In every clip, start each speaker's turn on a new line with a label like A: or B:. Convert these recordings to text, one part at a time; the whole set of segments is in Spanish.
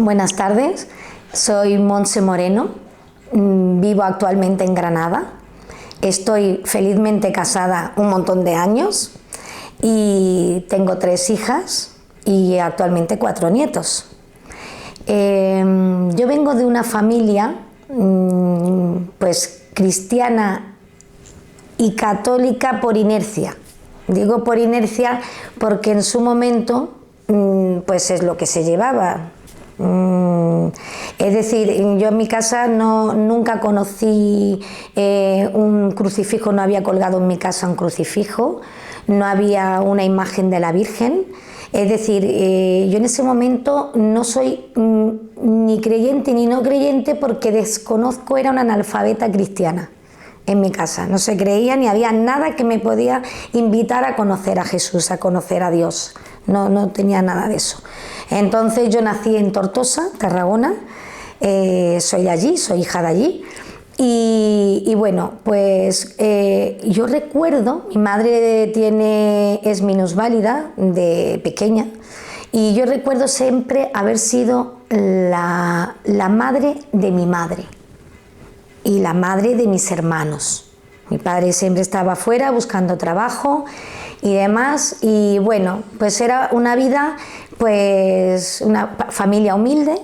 A: Buenas tardes, soy Montse Moreno, vivo actualmente en Granada, estoy felizmente casada un montón de años y tengo 3 hijas y actualmente 4 nietos. Yo vengo de una familia pues cristiana y católica por inercia. Digo por inercia porque en su momento pues es lo que se llevaba. Es decir, yo en mi casa nunca conocí un crucifijo, no había colgado en mi casa un crucifijo, no había una imagen de la Virgen. Es decir, yo en ese momento no soy ni creyente ni no creyente porque desconozco, era una analfabeta cristiana en mi casa. No se creía ni había nada que me podía invitar a conocer a Jesús, a conocer a Dios. No tenía nada de eso. Entonces yo nací en Tortosa, Tarragona, soy de allí, soy hija de allí. Y bueno, pues yo recuerdo, mi madre es minusválida de pequeña, y yo recuerdo siempre haber sido la madre de mi madre y la madre de mis hermanos. Mi padre siempre estaba fuera buscando trabajo y demás, y bueno, pues era una vida, pues una familia humilde.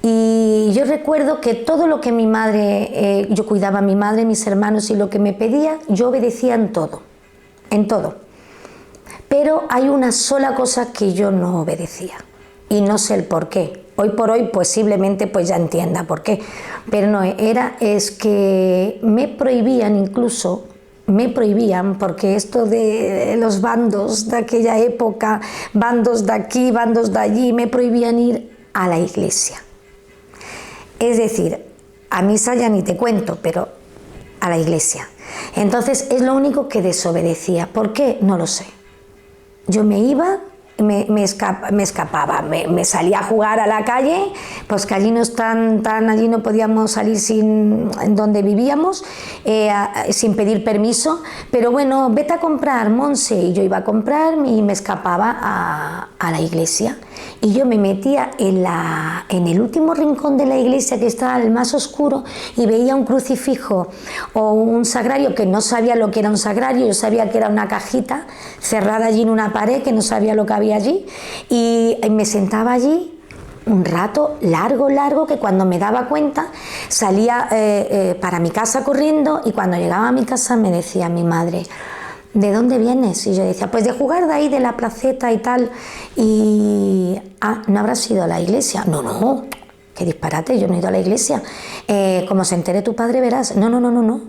A: Y yo recuerdo que todo lo que mi madre, yo cuidaba a mi madre, mis hermanos, y lo que me pedía, yo obedecía en todo, en todo. Pero hay una sola cosa que yo no obedecía, y no sé el por qué. Hoy por hoy posiblemente pues ya entienda por qué, pero no, es que me prohibían incluso, porque esto de los bandos de aquella época, bandos de aquí, bandos de allí, me prohibían ir a la iglesia. Es decir, a misa ya ni te cuento, pero a la iglesia. Entonces es lo único que desobedecía. ¿Por qué? No lo sé. Yo me iba, me escapaba, me salía a jugar a la calle, pues que allí no allí no podíamos salir en donde vivíamos, sin pedir permiso, pero bueno, vete a comprar, Monse, y yo iba a comprar y me escapaba a la iglesia. Y yo me metía en el último rincón de la iglesia, que estaba el más oscuro, y veía un crucifijo o un sagrario, que no sabía lo que era un sagrario, yo sabía que era una cajita cerrada allí en una pared, que no sabía lo que había allí, y me sentaba allí un rato largo, que cuando me daba cuenta salía para mi casa corriendo, y cuando llegaba a mi casa me decía mi madre: ¿de dónde vienes? Y yo decía, pues de jugar de ahí, de la placeta y tal. Y, ¿no habrás ido a la iglesia? No, qué disparate, yo no he ido a la iglesia. Como se entere tu padre verás. No.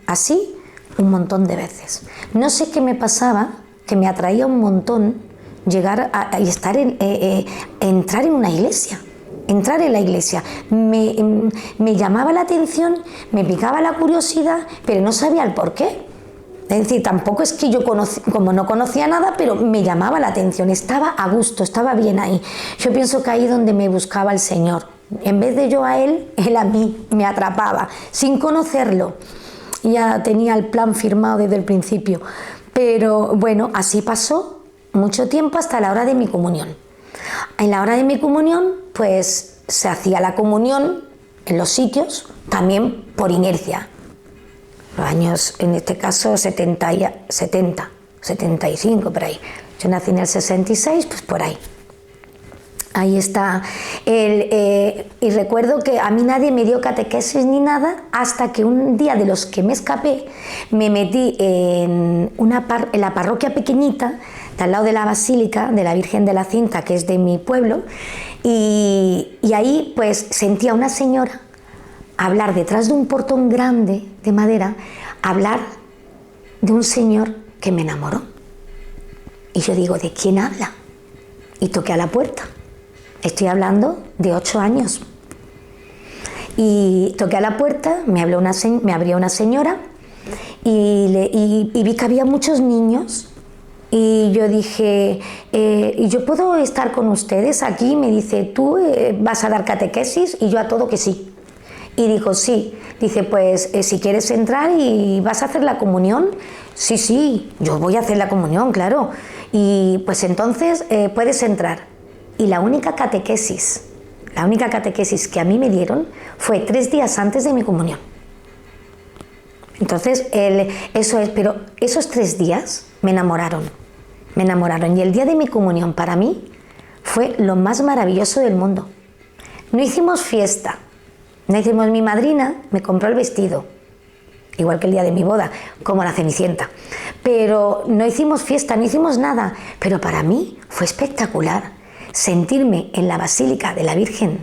A: Así un montón de veces. No sé qué me pasaba, que me atraía un montón llegar a estar entrar en una iglesia. Entrar en la iglesia me llamaba la atención, me picaba la curiosidad, pero no sabía el por qué. Es decir, tampoco es que yo como no conocía nada, pero me llamaba la atención, estaba a gusto, estaba bien ahí. Yo pienso que ahí donde me buscaba el Señor. En vez de yo a Él, Él a mí, me atrapaba, sin conocerlo. Ya tenía el plan firmado desde el principio. Pero bueno, así pasó mucho tiempo hasta la hora de mi comunión. En la hora de mi comunión, pues se hacía la comunión en los sitios, también por inercia. Los años, en este caso, 75, por ahí. Yo nací en el 66, pues por ahí. Ahí está. Y recuerdo que a mí nadie me dio catequesis ni nada, hasta que un día de los que me escapé, me metí en la parroquia pequeñita, de al lado de la Basílica de la Virgen de la Cinta, que es de mi pueblo, y ahí pues sentía a una señora hablar detrás de un portón grande de madera, hablar de un señor que me enamoró. Y yo digo, ¿de quién habla? Y toqué a la puerta. Estoy hablando de 8 años. Y toqué a la puerta, me abrió una señora y vi que había muchos niños. Y yo dije, ¿y yo puedo estar con ustedes aquí? Me dice, ¿tú vas a dar catequesis? Y yo a todo que sí. Y dijo, sí. Dice, pues si quieres entrar y vas a hacer la comunión. Sí, yo voy a hacer la comunión, claro. Y pues entonces puedes entrar. Y la única catequesis la única catequesis que a mí me dieron fue 3 días antes de mi comunión. Entonces, eso es, pero esos 3 días me enamoraron. Y el día de mi comunión para mí fue lo más maravilloso del mundo. No hicimos fiesta, mi madrina me compró el vestido, igual que el día de mi boda, como la Cenicienta. Pero no hicimos fiesta, no hicimos nada. Pero para mí fue espectacular sentirme en la Basílica de la Virgen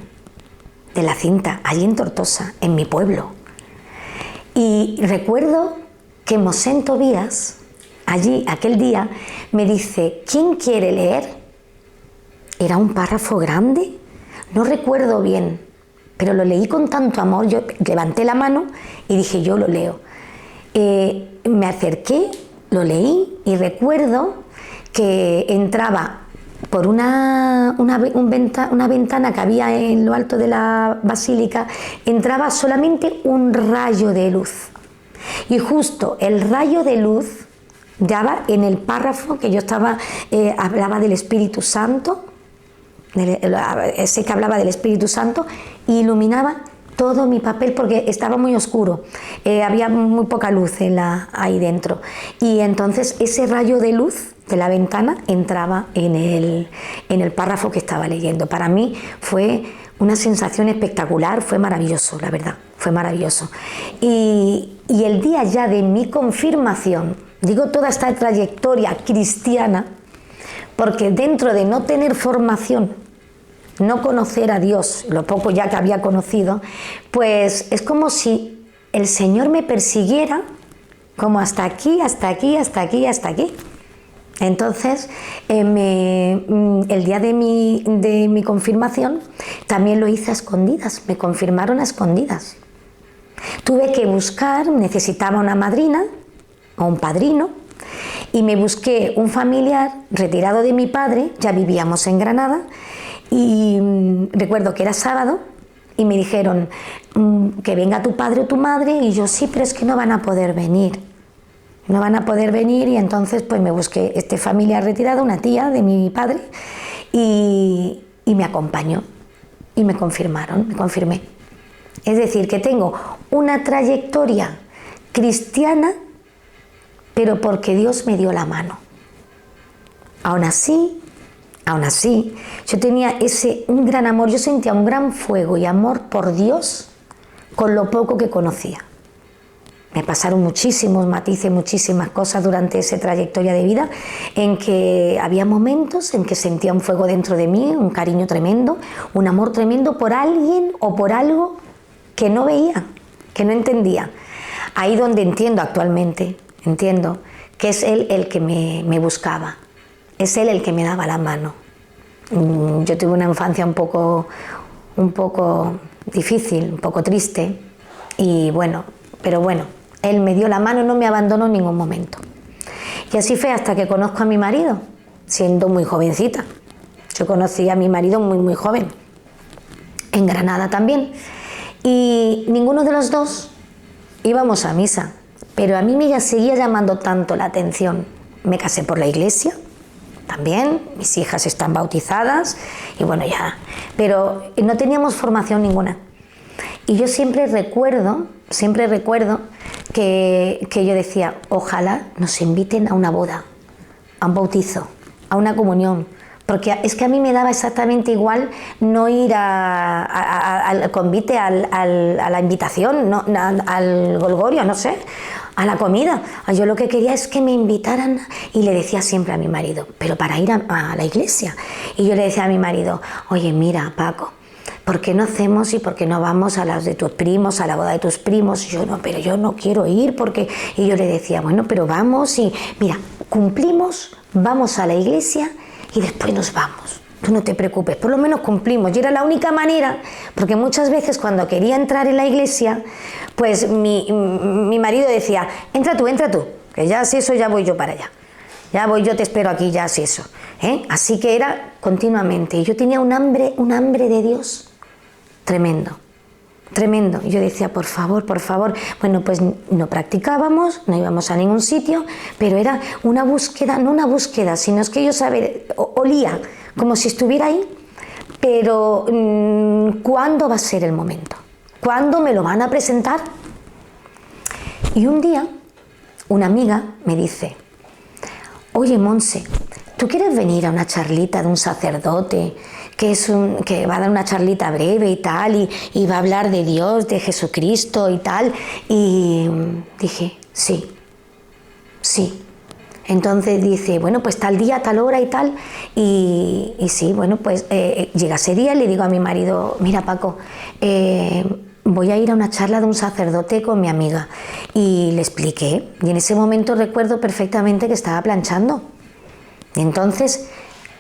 A: de la Cinta, allí en Tortosa, en mi pueblo. Y recuerdo que Mosén Tobías, allí, aquel día, me dice, ¿quién quiere leer? Era un párrafo grande, no recuerdo bien, pero lo leí con tanto amor. Yo levanté la mano y dije, yo lo leo. Me acerqué, lo leí y recuerdo que entraba por una ventana que había en lo alto de la basílica, entraba solamente un rayo de luz. Y justo el rayo de luz daba en el párrafo que yo estaba, hablaba del Espíritu Santo, ese que hablaba del Espíritu Santo, y iluminaba todo mi papel porque estaba muy oscuro, había muy poca luz ahí dentro, y entonces ese rayo de luz de la ventana entraba en el párrafo que estaba leyendo. Para mí fue una sensación espectacular, fue maravilloso, la verdad, fue maravilloso. Y el día ya de mi confirmación, digo toda esta trayectoria cristiana, porque dentro de no tener formación, no conocer a Dios, lo poco ya que había conocido, pues es como si el Señor me persiguiera como hasta aquí, hasta aquí, hasta aquí, hasta aquí. Entonces, el día de mi confirmación también lo hice a escondidas, me confirmaron a escondidas. Tuve que buscar, necesitaba una madrina o un padrino, y me busqué un familiar retirado de mi padre, ya vivíamos en Granada, y recuerdo que era sábado y me dijeron que venga tu padre o tu madre, y yo sí, pero es que no van a poder venir. No van a poder venir, y entonces pues me busqué este familiar retirado, una tía de mi padre, y me acompañó y me confirmaron, me confirmé. Es decir, que tengo una trayectoria cristiana, pero porque Dios me dio la mano. Aún así, yo tenía un gran amor, yo sentía un gran fuego y amor por Dios con lo poco que conocía. Me pasaron muchísimos matices, muchísimas cosas durante esa trayectoria de vida, en que había momentos en que sentía un fuego dentro de mí, un cariño tremendo, un amor tremendo por alguien o por algo que no veía, que no entendía. Ahí donde entiendo actualmente, entiendo que es Él el que me buscaba, es Él el que me daba la mano. Yo tuve una infancia un poco difícil, un poco triste, y pero bueno, Él me dio la mano y no me abandonó en ningún momento. Y así fue hasta que conozco a mi marido, siendo muy jovencita. Yo conocí a mi marido muy, muy joven, en Granada también, y ninguno de los dos íbamos a misa, pero a mí me seguía llamando tanto la atención. Me casé por la iglesia, también, mis hijas están bautizadas, y bueno, ya, pero no teníamos formación ninguna. Y yo siempre recuerdo que yo decía, ojalá nos inviten a una boda, a un bautizo, a una comunión, porque es que a mí me daba exactamente igual no ir al convite, a la invitación, no, al golgorio, no sé, a la comida. Yo lo que quería es que me invitaran, y le decía siempre a mi marido, pero para ir a la iglesia. Y yo le decía a mi marido, oye, mira, Paco, ¿por qué no hacemos y por qué no vamos a las de tus primos, a la boda de tus primos? Y yo, no, pero yo no quiero ir porque... Y yo le decía, bueno, pero vamos y mira, cumplimos, vamos a la iglesia y después nos vamos. Tú no te preocupes, por lo menos cumplimos. Y era la única manera, porque muchas veces cuando quería entrar en la iglesia, pues mi marido decía, entra tú, que ya si eso ya voy yo para allá. Ya voy, yo te espero aquí, ya si eso. Así que era continuamente. Y yo tenía un hambre de Dios tremendo, tremendo. Y yo decía, por favor, bueno, pues no practicábamos, no íbamos a ningún sitio, pero era una búsqueda, no una búsqueda, sino es que yo olía como si estuviera ahí, pero ¿cuándo va a ser el momento? ¿Cuándo me lo van a presentar? Y un día una amiga me dice: oye, Monse, ¿tú quieres venir a una charlita de un sacerdote que va a dar una charlita breve y tal, y va a hablar de Dios, de Jesucristo y tal? Y dije, sí. Entonces dice, bueno, pues tal día, tal hora y tal. Y sí, bueno, pues llega ese día y le digo a mi marido: mira, Paco, voy a ir a una charla de un sacerdote con mi amiga. Y le expliqué, y en ese momento recuerdo perfectamente que estaba planchando. Y entonces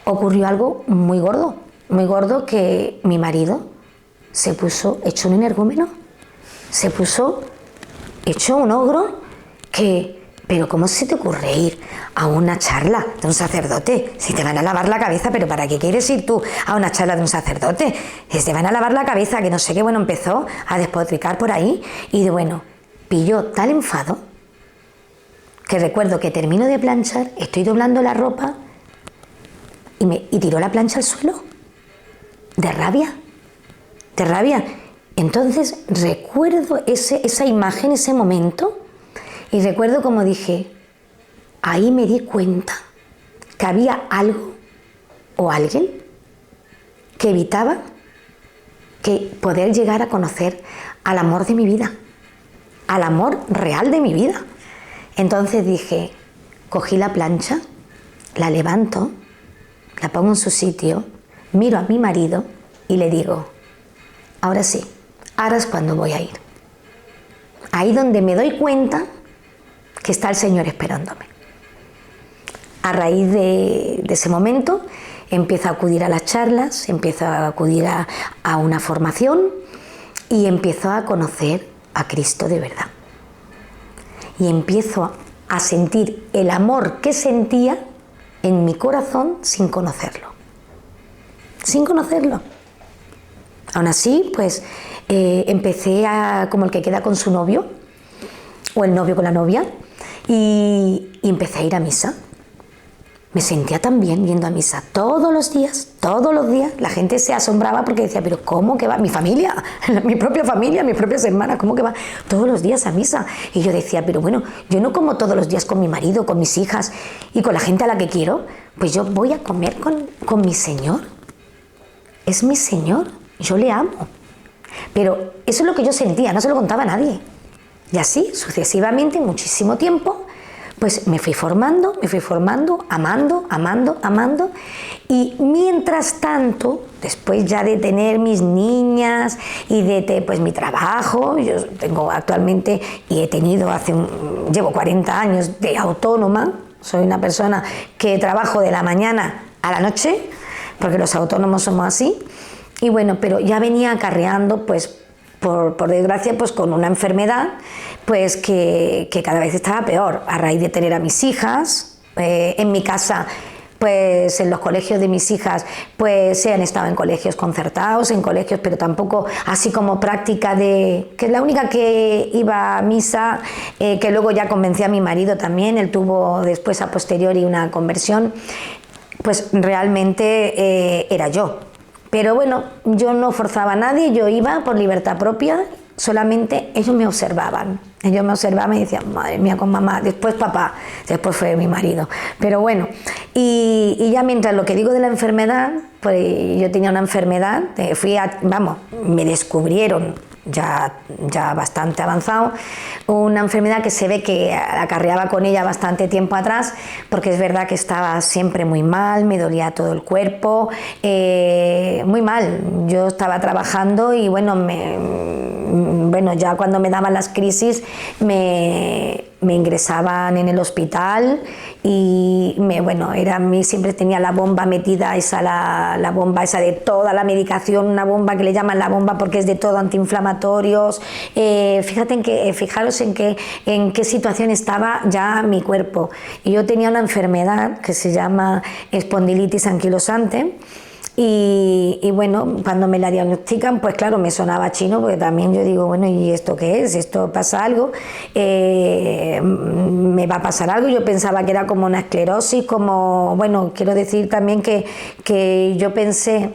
A: ocurrió algo muy gordo, que mi marido se puso hecho un energúmeno, se puso hecho un ogro. Pero ¿cómo se te ocurre ir a una charla de un sacerdote? Si te van a lavar la cabeza, ¿pero para qué quieres ir tú a una charla de un sacerdote? Te van a lavar la cabeza, que no sé qué. Bueno, empezó a despotricar por ahí y bueno, pilló tal enfado que recuerdo que termino de planchar, estoy doblando la ropa y tiró la plancha al suelo. De rabia. Entonces recuerdo esa imagen, ese momento. Y recuerdo como dije, ahí me di cuenta que había algo o alguien que evitaba que poder llegar a conocer al amor de mi vida, al amor real de mi vida. Entonces dije, cogí la plancha, la levanto, la pongo en su sitio, miro a mi marido y le digo, ahora sí, ahora es cuando voy a ir. Ahí donde me doy cuenta que está el Señor esperándome. A raíz de ese momento empiezo a acudir a las charlas, empiezo a acudir a una formación y empiezo a conocer a Cristo de verdad. Y empiezo a sentir el amor que sentía en mi corazón sin conocerlo. Aún así, pues empecé como el que queda con su novio, o el novio con la novia, y empecé a ir a misa. Me sentía tan bien yendo a misa todos los días. La gente se asombraba porque decía, pero ¿cómo que va? Mi familia, mi propia familia, mis propias hermanas, ¿cómo que va todos los días a misa? Y yo decía, pero bueno, yo no como todos los días con mi marido, con mis hijas y con la gente a la que quiero, pues yo voy a comer con mi Señor. Es mi Señor, yo le amo. Pero eso es lo que yo sentía, no se lo contaba a nadie. Y así, sucesivamente, muchísimo tiempo, pues me fui formando, amando. Y mientras tanto, después ya de tener mis niñas y de pues mi trabajo, yo tengo actualmente y he tenido llevo 40 años de autónoma, soy una persona que trabajo de la mañana a la noche, porque los autónomos somos así, y bueno, pero ya venía acarreando pues por desgracia, pues con una enfermedad pues que cada vez estaba peor, a raíz de tener a mis hijas. En mi casa, pues en los colegios de mis hijas, pues se han estado en colegios concertados, en colegios, pero tampoco así como práctica que es la única que iba a misa, que luego ya convencí a mi marido también, él tuvo después a posteriori una conversión, pues realmente era yo. Pero bueno, yo no forzaba a nadie, yo iba por libertad propia, solamente ellos me observaban. Ellos me observaban y decían, madre mía, con mamá, después papá, después fue mi marido. Pero bueno, y ya mientras lo que digo de la enfermedad, pues yo tenía una enfermedad, me descubrieron ya bastante avanzado, una enfermedad que se ve que acarreaba con ella bastante tiempo atrás, porque es verdad que estaba siempre muy mal, me dolía todo el cuerpo, muy mal. Yo estaba trabajando y bueno, ya cuando me daban las crisis me ingresaban en el hospital y siempre tenía la bomba metida, la bomba esa de toda la medicación, una bomba que le llaman la bomba porque es de todo, antiinflamatorios. Fijaros en qué situación estaba ya mi cuerpo. Y yo tenía una enfermedad que se llama espondilitis anquilosante. Y bueno, cuando me la diagnostican, pues claro, me sonaba chino, porque también yo digo, bueno, ¿y esto qué es? ¿Esto pasa algo? ¿Me va a pasar algo? Yo pensaba que era como una esclerosis, quiero decir también que yo pensé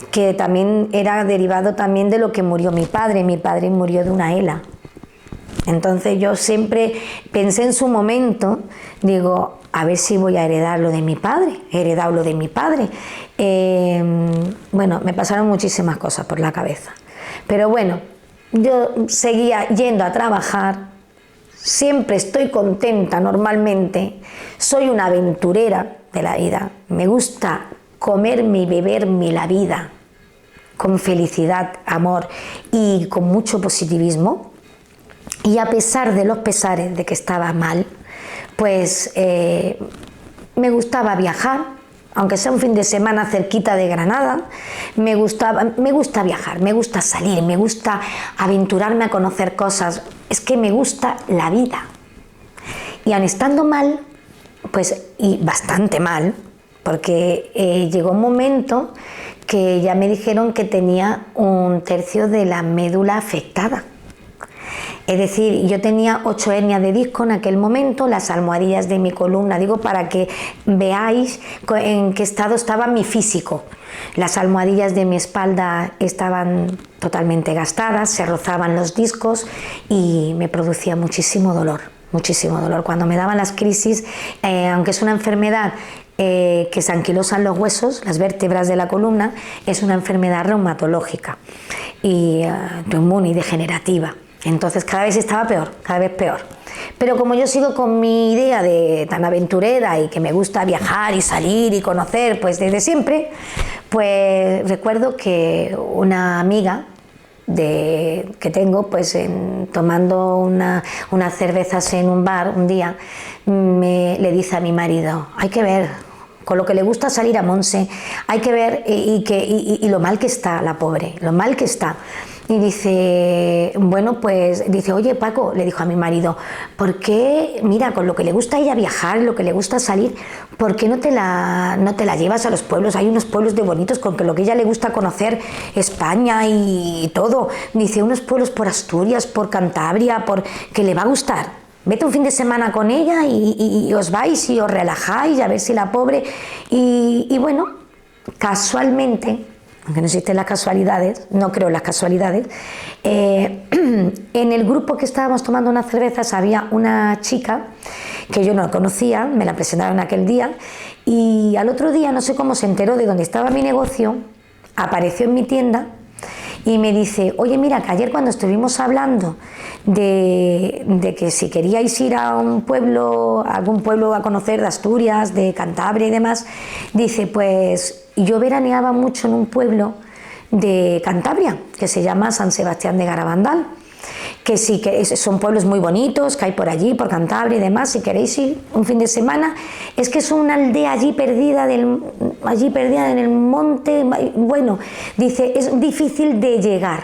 A: que también era derivado también de lo que murió mi padre. Mi padre murió de una ELA. Entonces yo siempre pensé en su momento, digo, a ver si voy a heredar lo de mi padre, he heredado lo de mi padre. Bueno, me pasaron muchísimas cosas por la cabeza. Pero bueno, yo seguía yendo a trabajar, siempre estoy contenta normalmente, soy una aventurera de la vida, me gusta comerme y beberme la vida con felicidad, amor y con mucho positivismo. Y a pesar de los pesares de que estaba mal, pues me gustaba viajar, aunque sea un fin de semana cerquita de Granada, me gusta viajar, me gusta salir, me gusta aventurarme a conocer cosas, es que me gusta la vida. Y aun estando mal, pues, y bastante mal, porque llegó un momento que ya me dijeron que tenía 1/3 de la médula afectada. Es decir, yo tenía 8 hernias de disco en aquel momento, las almohadillas de mi columna, digo para que veáis en qué estado estaba mi físico. Las almohadillas de mi espalda estaban totalmente gastadas, se rozaban los discos y me producía muchísimo dolor, muchísimo dolor. Cuando me daban las crisis, aunque es una enfermedad que se anquilosan los huesos, las vértebras de la columna, es una enfermedad reumatológica y autoinmune y degenerativa. Entonces cada vez estaba peor, cada vez peor. Pero como yo sigo con mi idea de tan aventurera y que me gusta viajar y salir y conocer, pues desde siempre, pues recuerdo que una amiga que tengo, pues tomando unas cervezas en un bar un día, le dice a mi marido, hay que ver, con lo que le gusta salir a Monse, hay que ver y lo mal que está la pobre, lo mal que está. Y dice, bueno, pues, dice, oye Paco, le dijo a mi marido, ¿por qué, mira, con lo que le gusta a ella viajar, lo que le gusta salir, ¿por qué no te la llevas a los pueblos? Hay unos pueblos de bonitos con que lo que a ella le gusta conocer, España y todo. Dice, unos pueblos por Asturias, por Cantabria, que le va a gustar. Vete un fin de semana con ella y os vais y os relajáis, a ver si la pobre... Y bueno, casualmente... aunque no existen las casualidades, no creo en las casualidades, en el grupo que estábamos tomando unas cervezas había una chica que yo no conocía, me la presentaron aquel día, y al otro día, no sé cómo se enteró de dónde estaba mi negocio, apareció en mi tienda y me dice, oye mira, que ayer cuando estuvimos hablando de que si queríais ir a algún pueblo a conocer de Asturias, de Cantabria y demás, dice, pues yo veraneaba mucho en un pueblo de Cantabria que se llama San Sebastián de Garabandal, que sí que son pueblos muy bonitos que hay por allí, por Cantabria y demás, si queréis ir un fin de semana, es que es una aldea allí perdida en el monte, bueno, dice, es difícil de llegar,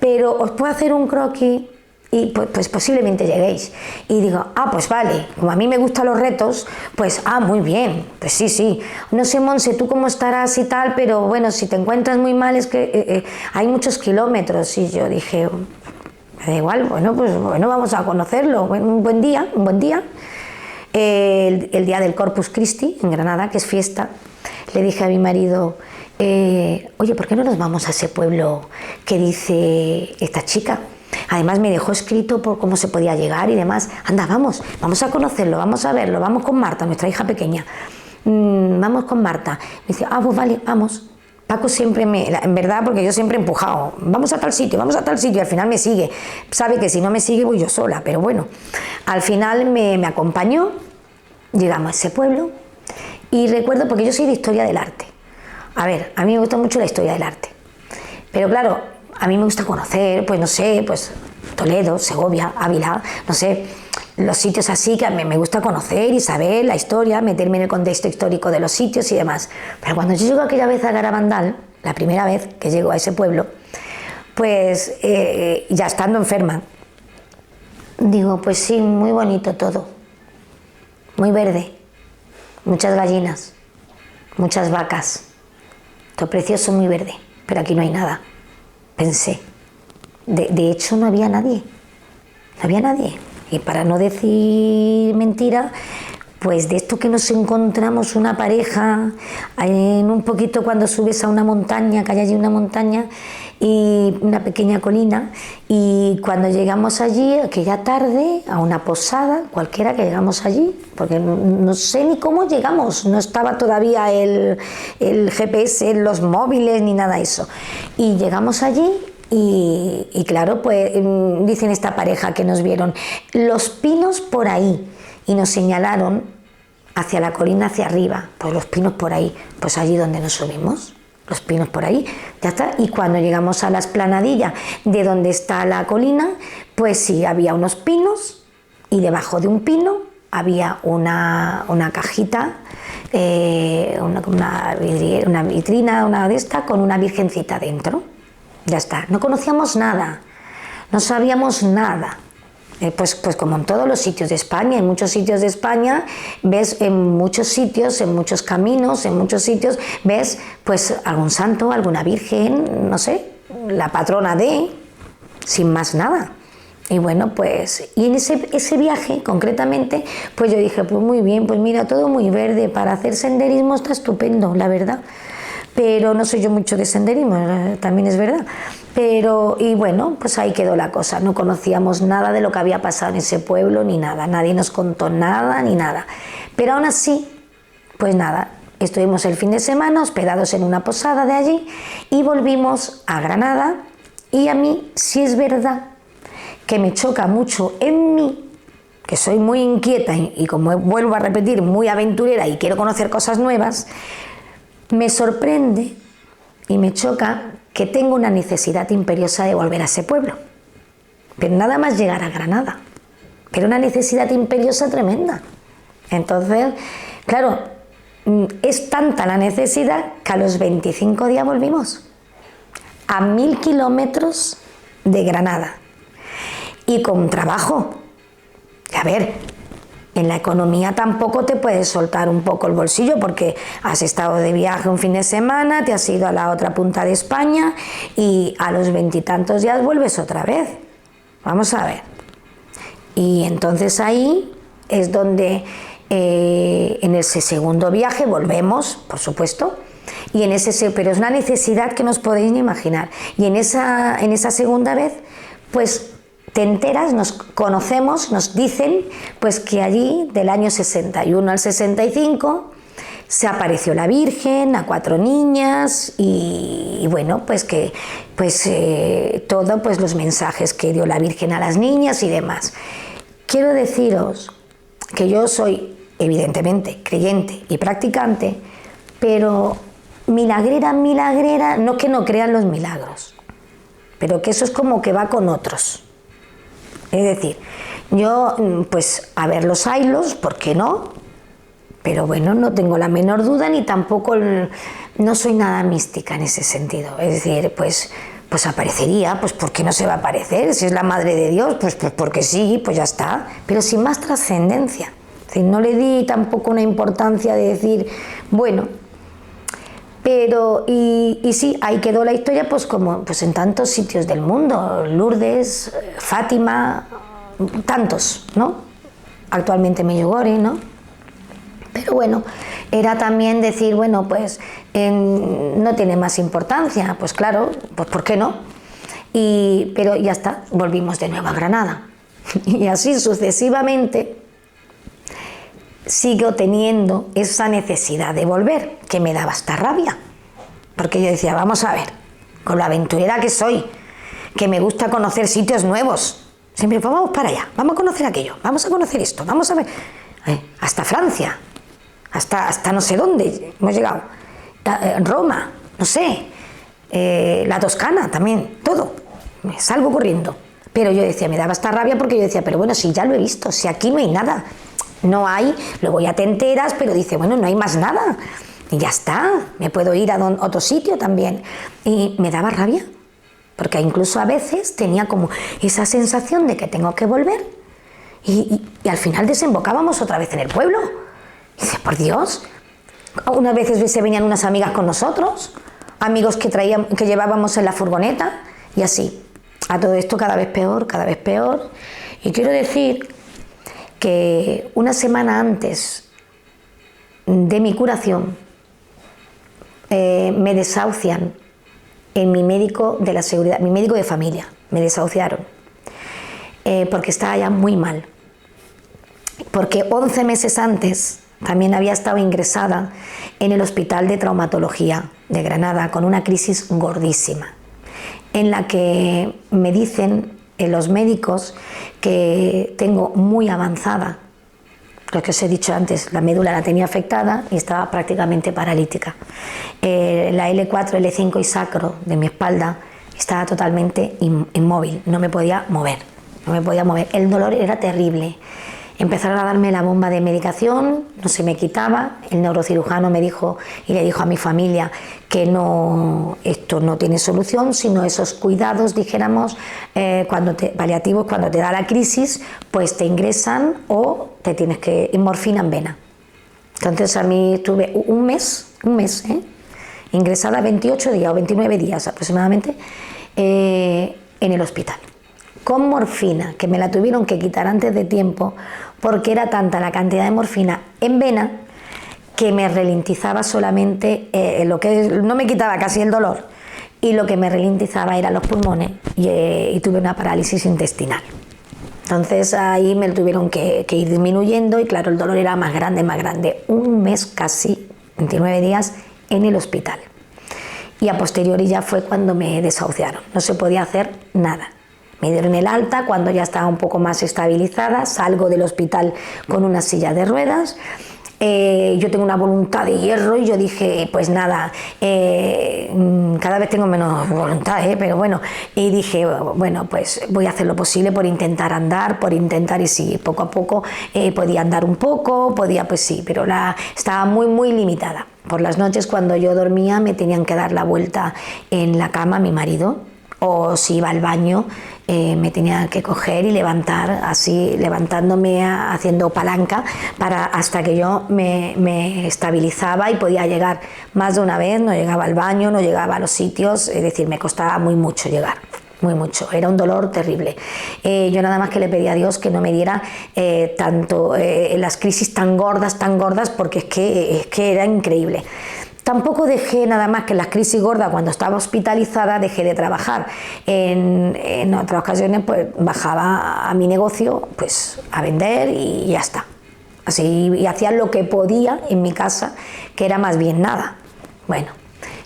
A: pero os puedo hacer un croquis y pues posiblemente lleguéis. Y digo, pues vale, como a mí me gustan los retos, pues muy bien, pues sí. No sé, Monse, tú cómo estarás y tal, pero bueno, si te encuentras muy mal es que hay muchos kilómetros. Y yo dije, me da igual, bueno, pues bueno, vamos a conocerlo, un buen día. El día del Corpus Christi en Granada, que es fiesta, le dije a mi marido, oye, ¿por qué no nos vamos a ese pueblo que dice esta chica? Además me dejó escrito por cómo se podía llegar y demás. Anda, vamos a conocerlo, vamos a verlo, vamos con Marta, nuestra hija pequeña. Vamos con Marta. Me dice, pues vale, vamos. Paco siempre en verdad, porque yo siempre he empujado, vamos a tal sitio, y al final me sigue. Sabe que si no me sigue voy yo sola, pero bueno. Al final me acompañó, llegamos a ese pueblo y recuerdo, porque yo soy de historia del arte. A ver, a mí me gusta mucho la historia del arte. Pero claro, a mí me gusta conocer, pues no sé, pues Toledo, Segovia, Ávila, no sé, los sitios así que a mí me gusta conocer y saber la historia, meterme en el contexto histórico de los sitios y demás. Pero cuando yo llego aquella vez a Garabandal, la primera vez que llego a ese pueblo, pues ya estando enferma, digo, pues sí, muy bonito todo, muy verde, muchas gallinas, muchas vacas, todo precioso, muy verde, pero aquí no hay nada. Pensé, de hecho no había nadie, y para no decir mentira, Pues de esto que nos encontramos una pareja, en un poquito cuando subes a una montaña, que hay allí una montaña y una pequeña colina, y cuando llegamos allí, aquella tarde, a una posada, cualquiera que llegamos allí, porque no sé ni cómo llegamos, no estaba todavía el GPS en los móviles ni nada de eso, y llegamos allí. Y claro, pues dicen esta pareja que nos vieron, los pinos por ahí, y nos señalaron hacia la colina, hacia arriba, pues los pinos por ahí, pues allí donde nos subimos, los pinos por ahí, ya está. Y cuando llegamos a la explanadilla de donde está la colina, pues sí, había unos pinos, y debajo de un pino había una cajita, una vitrina, una de esta, con una virgencita dentro. Ya está, no conocíamos nada, no sabíamos nada. Pues como en todos los sitios de España, en muchos sitios de España, ves en muchos sitios, en muchos caminos, en muchos sitios, ves pues algún santo, alguna virgen, no sé, la patrona de, sin más nada. Y bueno, pues, y en ese viaje concretamente, pues yo dije, pues muy bien, pues mira, todo muy verde, para hacer senderismo está estupendo, la verdad. Pero no soy yo mucho de senderismo, también es verdad. Pero, y bueno, pues ahí quedó la cosa. No conocíamos nada de lo que había pasado en ese pueblo, ni nada. Nadie nos contó nada, ni nada. Pero aún así, pues nada, estuvimos el fin de semana hospedados en una posada de allí y volvimos a Granada. Y a mí sí es verdad que me choca mucho en mí, que soy muy inquieta y como vuelvo a repetir, muy aventurera y quiero conocer cosas nuevas. Me sorprende y me choca que tengo una necesidad imperiosa de volver a ese pueblo, pero nada más llegar a Granada, pero una necesidad imperiosa tremenda. Entonces, claro, es tanta la necesidad que a los 25 días volvimos, a 1000 kilómetros de Granada, y con trabajo. A ver, en la economía tampoco te puedes soltar un poco el bolsillo porque has estado de viaje un fin de semana, te has ido a la otra punta de España y a los 20 y tantos días vuelves otra vez. Vamos a ver. Y entonces ahí es donde en ese segundo viaje volvemos, por supuesto, y pero es una necesidad que no os podéis ni imaginar. Y en esa segunda vez, pues te enteras, nos conocemos, nos dicen pues que allí del año 61 al 65 se apareció la Virgen a 4 niñas y bueno, pues que todo pues los mensajes que dio la Virgen a las niñas y demás. Quiero deciros que yo soy evidentemente creyente y practicante, pero milagrera, no que no crean los milagros, pero que eso es como que va con otros. Es decir, yo, pues, a ver los haylos, ¿por qué no? Pero bueno, no tengo la menor duda ni tampoco, no soy nada mística en ese sentido. Es decir, pues aparecería, pues ¿por qué no se va a aparecer? Si es la Madre de Dios, pues porque sí, pues ya está. Pero sin más trascendencia. Es decir, no le di tampoco una importancia de decir, bueno. Pero, y sí, ahí quedó la historia, pues como pues en tantos sitios del mundo, Lourdes, Fátima, tantos, ¿no? Actualmente Medjugorje, ¿no? Pero bueno, era también decir, bueno, pues no tiene más importancia, pues claro, pues ¿por qué no? Pero ya está, volvimos de nuevo a Granada. Y así sucesivamente sigo teniendo esa necesidad de volver, que me daba hasta rabia, porque yo decía, vamos a ver, con la aventurera que soy, que me gusta conocer sitios nuevos, siempre pues vamos para allá, vamos a conocer aquello, vamos a conocer esto, vamos a ver, hasta Francia, hasta no sé dónde hemos llegado, Roma, no sé, la Toscana también, todo, me salgo corriendo. Pero yo decía, me daba hasta rabia porque yo decía, pero bueno, si ya lo he visto, si aquí no hay nada. No hay, luego ya te enteras, pero dice, bueno, no hay más nada. Y ya está, me puedo ir a otro sitio también. Y me daba rabia, porque incluso a veces tenía como esa sensación de que tengo que volver. Y al final desembocábamos otra vez en el pueblo. Y dice, por Dios, unas veces se venían unas amigas con nosotros, amigos que llevábamos en la furgoneta, y así. A todo esto cada vez peor, cada vez peor. Y quiero decir que una semana antes de mi curación, me desahucian en mi médico de la seguridad, mi médico de familia, me desahuciaron, porque estaba ya muy mal, porque 11 meses antes también había estado ingresada en el Hospital de Traumatología de Granada con una crisis gordísima, en la que me dicen los médicos que tengo muy avanzada, lo que os he dicho antes, la médula la tenía afectada y estaba prácticamente paralítica. La L4, L5 y sacro de mi espalda estaba totalmente inmóvil, no me podía mover, no me podía mover. El dolor era terrible. Empezaron a darme la bomba de medicación, no se me quitaba. El neurocirujano me dijo y le dijo a mi familia que no, esto no tiene solución, sino esos cuidados, dijéramos, paliativos, cuando te da la crisis, pues te ingresan o te tienes que morfina en vena. Entonces a mí estuve un mes, ingresada 28 días o 29 días aproximadamente en el hospital, con morfina, que me la tuvieron que quitar antes de tiempo, porque era tanta la cantidad de morfina en vena que me ralentizaba solamente, lo que no me quitaba casi el dolor, y lo que me ralentizaba eran los pulmones y tuve una parálisis intestinal. Entonces ahí me tuvieron que ir disminuyendo y claro, el dolor era más grande, un mes casi, 29 días en el hospital. Y a posteriori ya fue cuando me desahuciaron, no se podía hacer nada. Me dieron el alta cuando ya estaba un poco más estabilizada, salgo del hospital con una silla de ruedas. Yo tengo una voluntad de hierro y yo dije, pues nada, cada vez tengo menos voluntad, pero bueno, y dije, bueno, pues voy a hacer lo posible por intentar andar, y sí, poco a poco podía andar un poco, pues sí, pero estaba muy limitada. Por las noches cuando yo dormía me tenían que dar la vuelta en la cama mi marido, o si iba al baño me tenía que coger y levantar, así levantándome, haciendo palanca hasta que yo me estabilizaba y podía llegar más de una vez. No llegaba al baño, no llegaba a los sitios, es decir, me costaba muy mucho llegar, muy mucho, era un dolor terrible. Yo nada más que le pedía a Dios que no me diera tanto las crisis tan gordas, porque es que era increíble. Tampoco dejé nada más que en las crisis gordas, cuando estaba hospitalizada, dejé de trabajar. En otras ocasiones pues bajaba a mi negocio pues a vender y ya está. Así, y hacía lo que podía en mi casa, que era más bien nada. Bueno,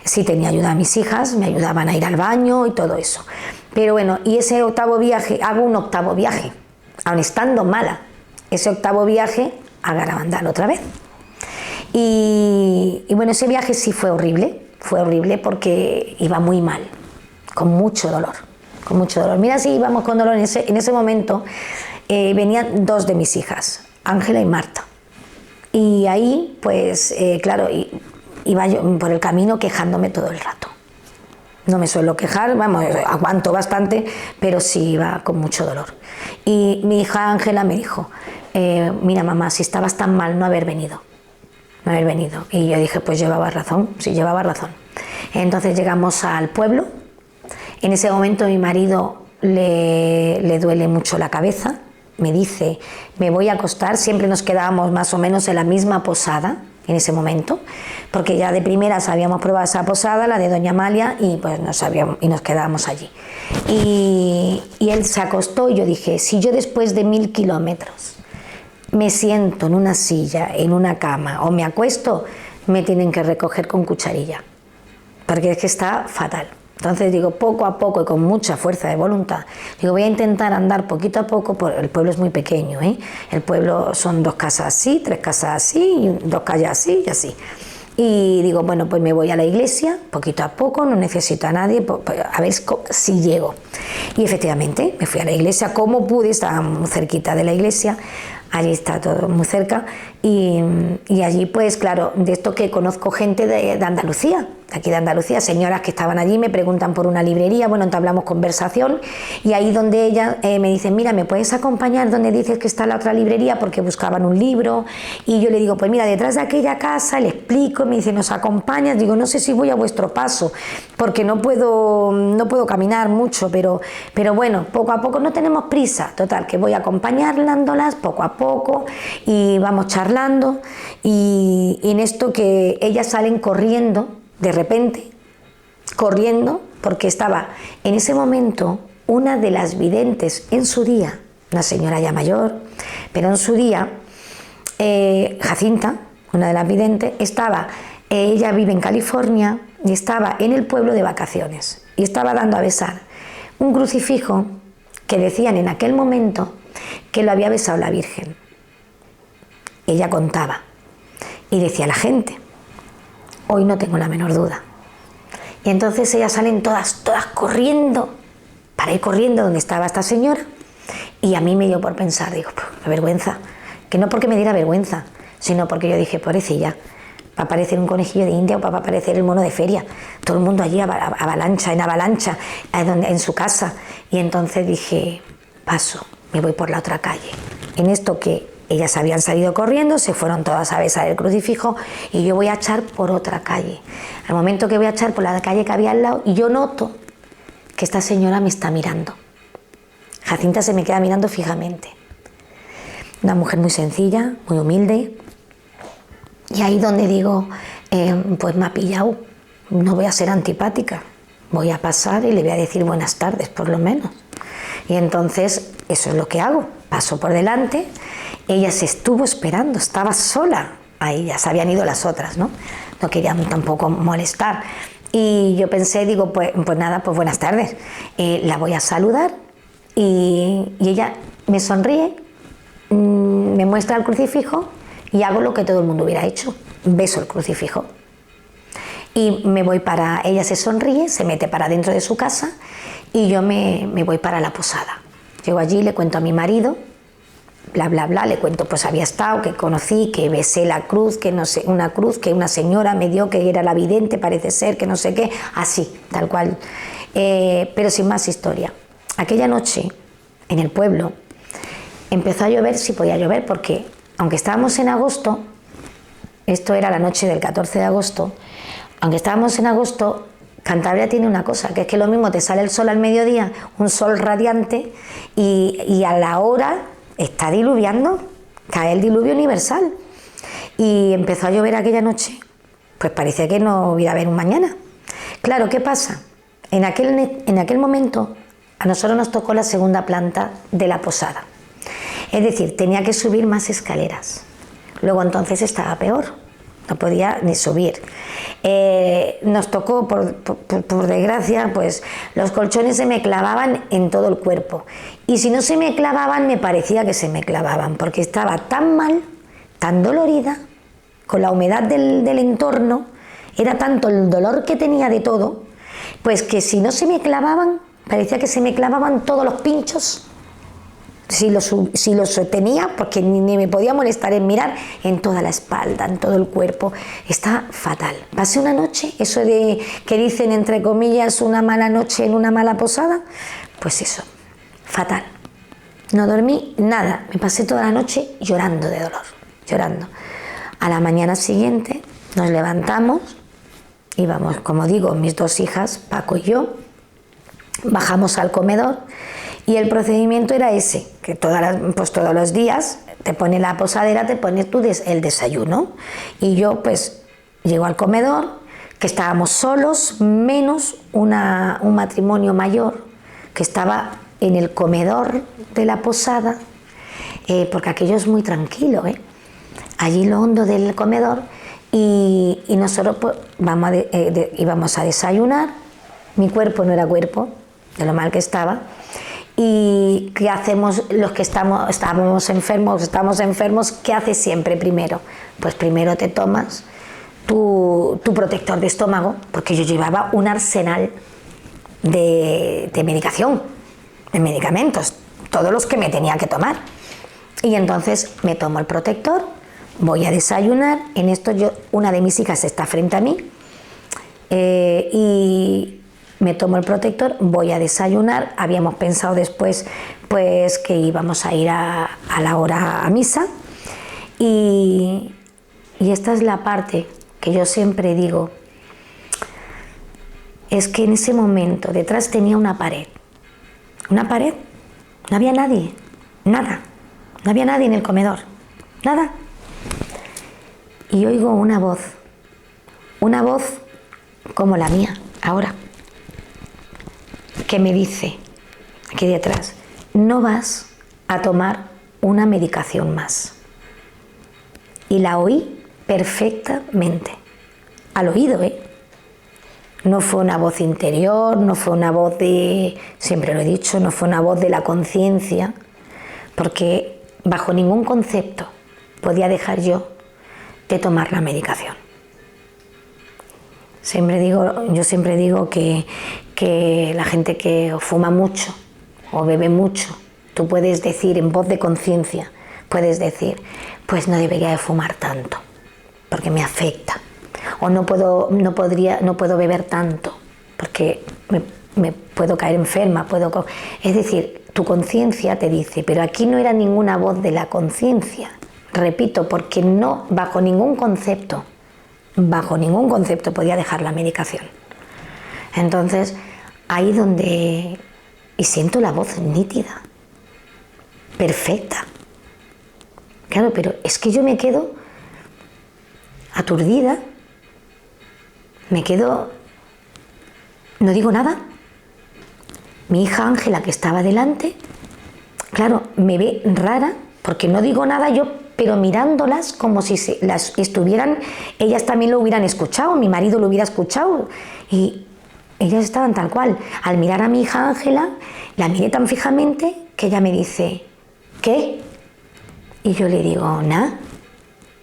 A: sí tenía ayuda a mis hijas, me ayudaban a ir al baño y todo eso. Pero bueno, y ese octavo viaje, hago un octavo viaje, aun estando mala, ese octavo viaje a Garabandal otra vez. Y bueno, ese viaje sí fue horrible porque iba muy mal, con mucho dolor. Mira, si íbamos con dolor en ese momento, venían dos de mis hijas, Ángela y Marta. Y ahí, pues, claro, iba yo por el camino quejándome todo el rato. No me suelo quejar, vamos, aguanto bastante, pero sí iba con mucho dolor. Y mi hija Ángela me dijo, mira mamá, si estabas tan mal no haber venido. Y yo dije, pues llevaba razón, sí, llevaba razón. Entonces llegamos al pueblo. En ese momento mi marido le duele mucho la cabeza, me dice, me voy a acostar. Siempre nos quedábamos más o menos en la misma posada en ese momento, porque ya de primeras habíamos probado esa posada, la de Doña Amalia, y pues nos quedábamos allí. Y él se acostó y yo dije, si yo después de 1000 kilómetros me siento en una silla, en una cama o me acuesto, me tienen que recoger con cucharilla, porque es que está fatal. Entonces digo, poco a poco y con mucha fuerza de voluntad, digo, voy a intentar andar poquito a poco, el pueblo es muy pequeño, el pueblo son 2 casas así, 3 casas así, 2 calles así y así. Y digo, bueno, pues me voy a la iglesia, poquito a poco, no necesito a nadie, a ver si llego. Y efectivamente, me fui a la iglesia como pude, estaba muy cerquita de la iglesia, allí está todo muy cerca, y allí pues claro, de esto que conozco gente de Andalucía, de aquí de Andalucía, señoras que estaban allí, me preguntan por una librería, bueno, entablamos conversación y ahí donde ella me dice, mira, ¿me puedes acompañar donde dices que está la otra librería? Porque buscaban un libro y yo le digo, pues mira, detrás de aquella casa, le explico, me dice, ¿nos acompañas? Digo, no sé si voy a vuestro paso, porque no puedo caminar mucho, pero bueno, poco a poco, no tenemos prisa, total, que voy acompañándolas poco a poco y vamos charlando y en esto que ellas salen corriendo, de repente, corriendo, porque estaba en ese momento una de las videntes en su día, una señora ya mayor, pero en su día, Jacinta, una de las videntes, ella vive en California y estaba en el pueblo de vacaciones y estaba dando a besar un crucifijo que decían en aquel momento que lo había besado la Virgen. Ella contaba y decía la gente, hoy no tengo la menor duda. Y entonces ellas salen todas corriendo, para ir corriendo donde estaba esta señora. Y a mí me dio por pensar, digo, qué vergüenza. Que no porque me diera vergüenza, sino porque yo dije, pobrecilla, va a aparecer un conejillo de India o va a aparecer el mono de feria. Todo el mundo allí en avalancha, en su casa. Y entonces dije, paso, me voy por la otra calle. En esto que ellas habían salido corriendo, se fueron todas a besar el crucifijo y yo voy a echar por otra calle. Al momento que voy a echar por la calle que había al lado, yo noto que esta señora me está mirando. Jacinta se me queda mirando fijamente. Una mujer muy sencilla, muy humilde. Y ahí donde digo, pues me ha pillado, no voy a ser antipática, voy a pasar y le voy a decir buenas tardes, por lo menos. Y entonces eso es lo que hago, paso por delante. Ella se estuvo esperando, estaba sola, ahí ya se habían ido las otras, ¿no? No querían tampoco molestar. Y yo pensé, digo, pues nada, pues buenas tardes. La voy a saludar y ella me sonríe, me muestra el crucifijo y hago lo que todo el mundo hubiera hecho, beso el crucifijo. Y me voy ella se sonríe, se mete para dentro de su casa y yo me voy para la posada. Llego allí, le cuento a mi marido, bla, bla, bla, le cuento, pues había estado, que conocí, que besé la cruz, que no sé, una cruz que una señora me dio, que era la vidente, parece ser, que no sé qué, así, tal cual. Pero sin más historia. Aquella noche, en el pueblo, empezó a llover, si podía llover, porque aunque estábamos en agosto, esto era la noche del 14 de agosto, aunque estábamos en agosto, Cantabria tiene una cosa, que es que lo mismo te sale el sol al mediodía, un sol radiante, y a la hora está diluviando, cae el diluvio universal. Y empezó a llover aquella noche, pues parecía que no hubiera a haber un mañana. Claro, ¿qué pasa? En aquel momento a nosotros nos tocó la segunda planta de la posada. Es decir, tenía que subir más escaleras. Luego entonces estaba peor, no podía ni subir. Nos tocó, por desgracia, pues los colchones se me clavaban en todo el cuerpo. Y si no se me clavaban, me parecía que se me clavaban, porque estaba tan mal, tan dolorida, con la humedad del entorno, era tanto el dolor que tenía de todo, pues que si no se me clavaban, parecía que se me clavaban todos los pinchos. Si los tenía, porque ni me podía molestar en mirar, en toda la espalda, en todo el cuerpo. Está fatal. Pasé una noche, eso de que dicen entre comillas una mala noche en una mala posada, pues eso, fatal. No dormí nada, me pasé toda la noche llorando de dolor, llorando. A la mañana siguiente nos levantamos, íbamos, como digo, mis dos hijas, Paco y yo, bajamos al comedor. Y el procedimiento era ese, que todos los días te pone la posadera, te pones tú el desayuno. Y yo pues llego al comedor, que estábamos solos, menos un matrimonio mayor que estaba en el comedor de la posada, porque aquello es muy tranquilo, allí lo hondo del comedor, y nosotros pues, íbamos a desayunar. Mi cuerpo no era cuerpo, de lo mal que estaba. ¿Y qué hacemos los que estamos enfermos? ¿Qué haces siempre primero? Pues primero te tomas tu protector de estómago, porque yo llevaba un arsenal de medicación, de medicamentos, todos los que me tenía que tomar. Y entonces me tomo el protector, voy a desayunar. En esto una de mis hijas está frente a mí, y me tomo el protector, voy a desayunar. Habíamos pensado después pues que íbamos a ir a la hora a misa, y esta es la parte que yo siempre digo, es que en ese momento detrás tenía una pared, no había nadie, nada, no había nadie en el comedor, nada, y oigo una voz como la mía ahora, que me dice aquí detrás: no vas a tomar una medicación más. Y la oí perfectamente, al oído, ¿eh? No fue una voz interior, no fue una voz de, siempre lo he dicho, no fue una voz de la conciencia, porque bajo ningún concepto podía dejar yo de tomar la medicación. Yo siempre digo que la gente que fuma mucho o bebe mucho, tú puedes decir en voz de conciencia, puedes decir, pues no debería de fumar tanto, porque me afecta. O no puedo beber tanto, porque me puedo caer enferma. Es decir, tu conciencia te dice, pero aquí no era ninguna voz de la conciencia. Repito, porque no, bajo ningún concepto podía dejar la medicación. Entonces, ahí donde... Y siento la voz nítida, perfecta. Claro, pero es que yo me quedo aturdida, no digo nada. Mi hija Ángela, que estaba delante, claro, me ve rara, porque no digo nada yo, pero mirándolas como si las estuvieran, ellas también lo hubieran escuchado, mi marido lo hubiera escuchado, y ellas estaban tal cual. Al mirar a mi hija Ángela, la miré tan fijamente que ella me dice, ¿qué? Y yo le digo, nada.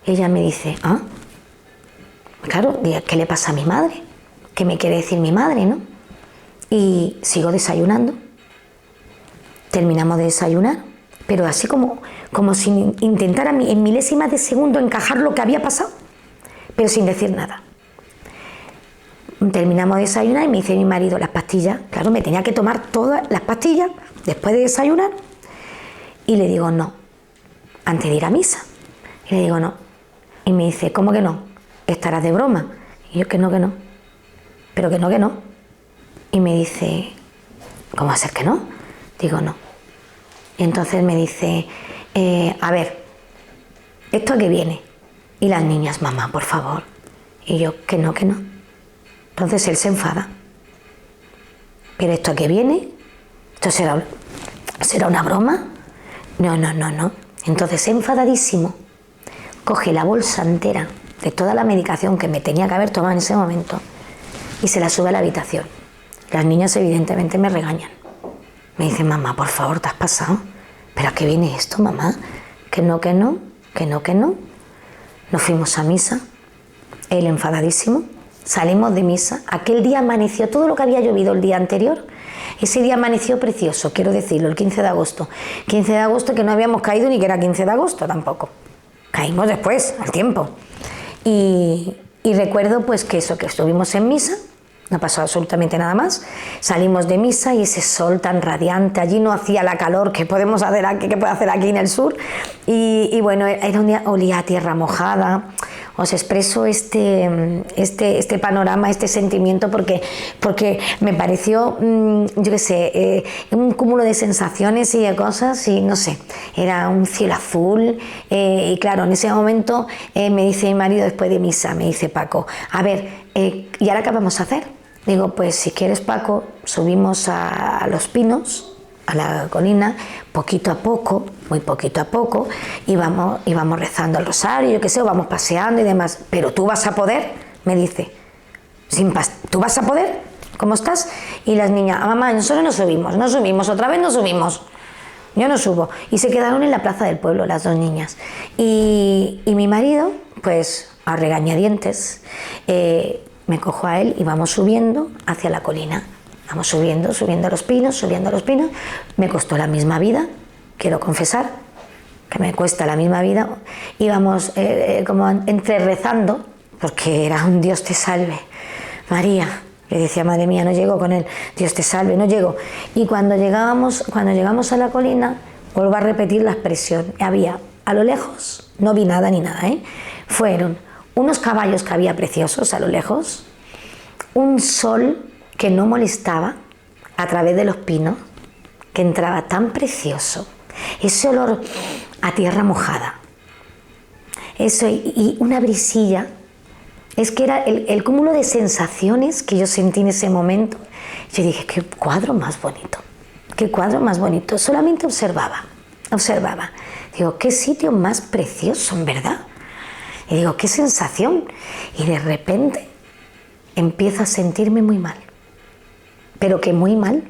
A: Ella me dice, ¿ah? Claro, ¿qué le pasa a mi madre? ¿Qué me quiere decir mi madre, no? Y sigo desayunando. Terminamos de desayunar, pero así como sin intentar en milésimas de segundo encajar lo que había pasado, pero sin decir nada. Terminamos de desayunar y me dice mi marido, las pastillas. Claro, me tenía que tomar todas las pastillas después de desayunar. Y le digo, no, antes de ir a misa. Y le digo, no. Y me dice, ¿cómo que no? ¿Estarás de broma? Y yo, que no. Pero que no. Y me dice, ¿cómo va a ser que no? Digo, no. Y entonces me dice, a ver, ¿esto a qué viene? Y las niñas, mamá, por favor. Y yo, que no. Entonces él se enfada. ¿Pero esto a qué viene? ¿Esto será una broma? No. Entonces, enfadadísimo, coge la bolsa entera de toda la medicación que me tenía que haber tomado en ese momento y se la sube a la habitación. Las niñas evidentemente me regañan. Me dicen, mamá, por favor, ¿te has pasado? ¿Pero a qué viene esto, mamá? Que no. Nos fuimos a misa, él enfadadísimo, salimos de misa. Aquel día amaneció todo lo que había llovido el día anterior. Ese día amaneció precioso, quiero decirlo, el 15 de agosto. 15 de agosto que no habíamos caído ni que era 15 de agosto tampoco. Caímos después, al tiempo. Y recuerdo pues que estuvimos en misa, no pasó absolutamente nada más. Salimos de misa y ese sol tan radiante, allí no hacía la calor que podemos hacer aquí, que puede hacer aquí en el sur. Y bueno, era un día, olía a tierra mojada. Os expreso este panorama, este sentimiento, porque me pareció, yo qué sé, un cúmulo de sensaciones y de cosas, y no sé, era un cielo azul, y claro, en ese momento me dice mi marido después de misa, me dice, Paco, a ver, ¿y ahora qué vamos a hacer? Digo, pues si quieres, Paco, subimos a los pinos, a la colina, poquito a poco, muy poquito a poco, y vamos rezando el rosario, yo qué sé, o vamos paseando y demás. Pero tú vas a poder, me dice, ¿tú vas a poder? ¿Cómo estás? Y las niñas, mamá, nosotros no subimos, otra vez no subimos. Yo no subo. Y se quedaron en la plaza del pueblo las dos niñas. Y mi marido, pues a regañadientes, me cojo a él y vamos subiendo hacia la colina. Vamos subiendo los pinos. Me costó la misma vida, quiero confesar, que me cuesta la misma vida. Íbamos como entre rezando, porque era un Dios te salve, María, le decía, madre mía, no llego con él, Dios te salve, no llego. Y cuando llegamos a la colina, vuelvo a repetir la expresión, había a lo lejos, no vi nada ni nada, fueron unos caballos que había preciosos a lo lejos, un sol que no molestaba a través de los pinos, que entraba tan precioso, ese olor a tierra mojada, eso y una brisilla. Es que era el cúmulo de sensaciones que yo sentí en ese momento. Yo dije, qué cuadro más bonito, qué cuadro más bonito. Solamente observaba. Digo, qué sitio más precioso, en verdad. Y digo, qué sensación. Y de repente empiezo a sentirme muy mal. Pero que muy mal.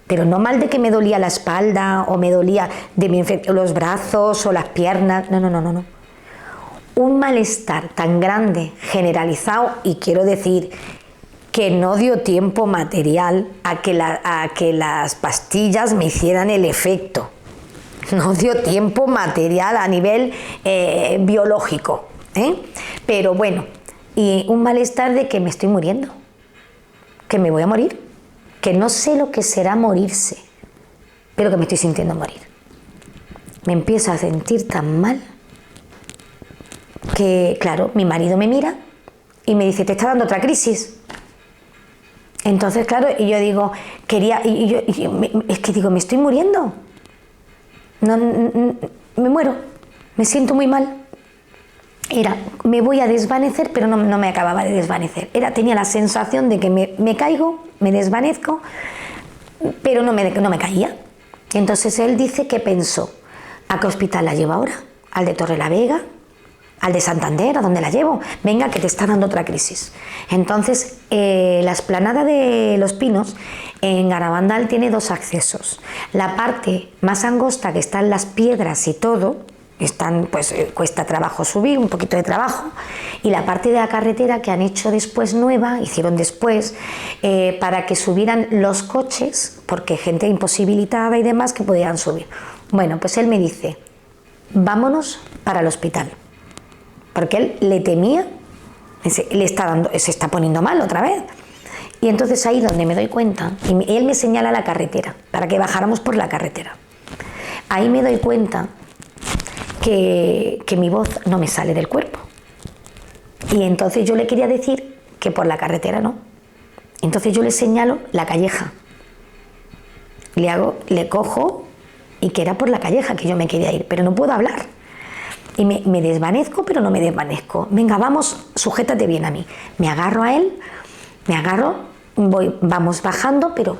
A: Pero no mal de que me dolía la espalda o me dolía de los brazos o las piernas. No. Un malestar tan grande, generalizado, y quiero decir que no dio tiempo material a que las pastillas me hicieran el efecto. No dio tiempo material a nivel biológico, Pero bueno, y un malestar de que me estoy muriendo, que me voy a morir, que no sé lo que será morirse, pero que me estoy sintiendo morir. Me empiezo a sentir tan mal que, claro, mi marido me mira y me dice, te está dando otra crisis. Entonces, claro, y yo digo, es que digo, me estoy muriendo. Me muero, me siento muy mal. Me voy a desvanecer, pero no me acababa de desvanecer. Tenía la sensación de que me caigo, me desvanezco, pero no me caía. Entonces él dice que pensó, ¿a qué hospital la llevo ahora? ¿Al de Torrelavega? ¿Al de Santander? ¿A dónde la llevo? Venga, que te está dando otra crisis. Entonces, la explanada de Los Pinos en Garabandal tiene dos accesos. La parte más angosta, que están las piedras y todo, cuesta trabajo subir, un poquito de trabajo, y la parte de la carretera que han hecho después nueva, hicieron después, para que subieran los coches, porque gente imposibilitada y demás que podían subir. Bueno, pues él me dice, vámonos para el hospital. Porque él le temía, se está poniendo mal otra vez. Y entonces ahí donde me doy cuenta, y él me señala la carretera, para que bajáramos por la carretera. Ahí me doy cuenta que mi voz no me sale del cuerpo. Y entonces yo le quería decir que por la carretera no. Entonces yo le señalo la calleja. Le cojo y que era por la calleja que yo me quería ir, pero no puedo hablar. Y me desvanezco, pero no me desvanezco. Venga, vamos, sujétate bien a mí. Me agarro a él, vamos bajando, pero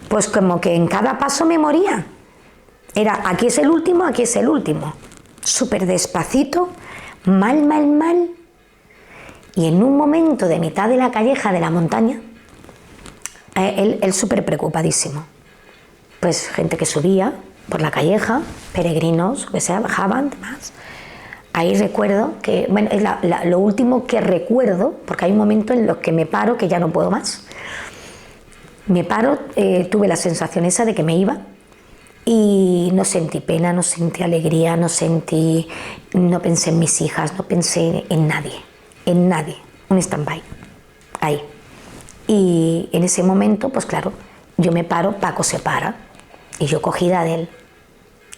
A: pues como que en cada paso me moría. Aquí es el último, aquí es el último. Súper despacito, mal. Y en un momento de mitad de la calleja de la montaña, él súper preocupadísimo. Pues gente que subía por la calleja, peregrinos, que sea, bajaban, demás. Ahí recuerdo que, bueno, es lo último que recuerdo, porque hay un momento en los que me paro, que ya no puedo más. Me paro, tuve la sensación esa de que me iba y no sentí pena, no sentí alegría, no pensé en mis hijas, no pensé en nadie, un stand-by, ahí. Y en ese momento, pues claro, yo me paro, Paco se para y yo cogida de él.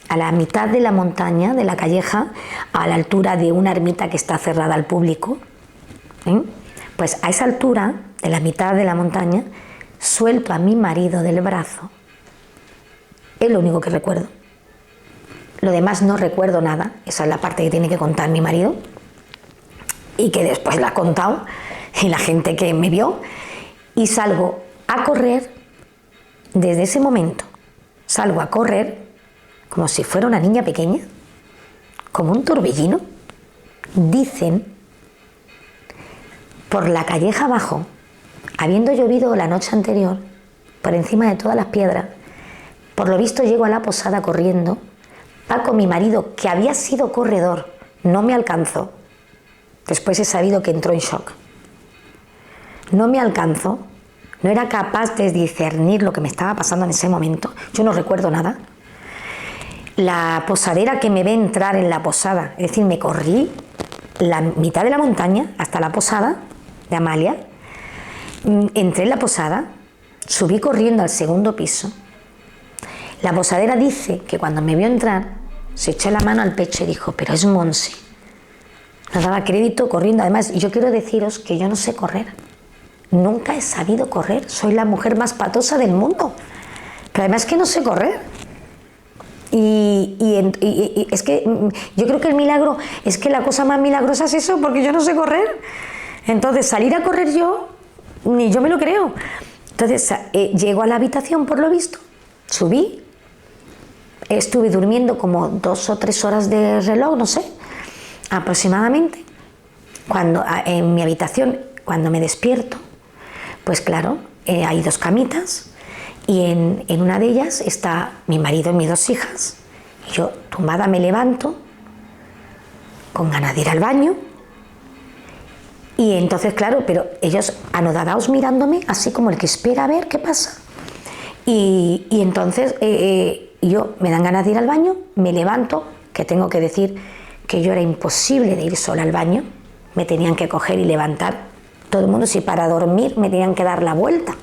A: A la mitad de la montaña, de la calleja, a la altura de una ermita que está cerrada al público, pues a esa altura, de la mitad de la montaña, suelto a mi marido del brazo. Es lo único que recuerdo. Lo demás no recuerdo nada. Esa es la parte que tiene que contar mi marido y que después la ha contado y la gente que me vio. Y salgo a correr, desde ese momento, salgo a correr como si fuera una niña pequeña, como un torbellino, dicen, por la calleja abajo, habiendo llovido la noche anterior, por encima de todas las piedras. Por lo visto llego a la posada corriendo. Paco, mi marido, que había sido corredor, no me alcanzó. Después he sabido que entró en shock. No me alcanzó, no era capaz de discernir lo que me estaba pasando en ese momento. Yo no recuerdo nada. La posadera que me ve entrar en la posada, es decir, me corrí la mitad de la montaña hasta la posada de Amalia, Entré en la posada, subí corriendo al segundo piso. La posadera dice que cuando me vio entrar, se echó la mano al pecho y dijo, pero es Monse. Nos daba crédito corriendo. Además, yo quiero deciros que yo no sé correr. Nunca he sabido correr. Soy la mujer más patosa del mundo. Pero además que no sé correr. Y es que yo creo que el milagro, es que la cosa más milagrosa es eso, porque yo no sé correr. Entonces, salir a correr yo, ni yo me lo creo. Entonces, llego a la habitación, por lo visto, subí, estuve durmiendo como 2 o 3 horas de reloj, no sé, aproximadamente. Cuando en mi habitación, cuando me despierto, pues claro, hay 2 camitas y en una de ellas está mi marido y mis 2 hijas. Y yo, tumbada, me levanto con ganas de ir al baño. Y entonces, claro, pero ellos anodadados mirándome, así como el que espera a ver qué pasa. Y entonces yo me dan ganas de ir al baño, me levanto, que tengo que decir que yo era imposible de ir sola al baño, me tenían que coger y levantar todo el mundo, si para dormir me tenían que dar la vuelta.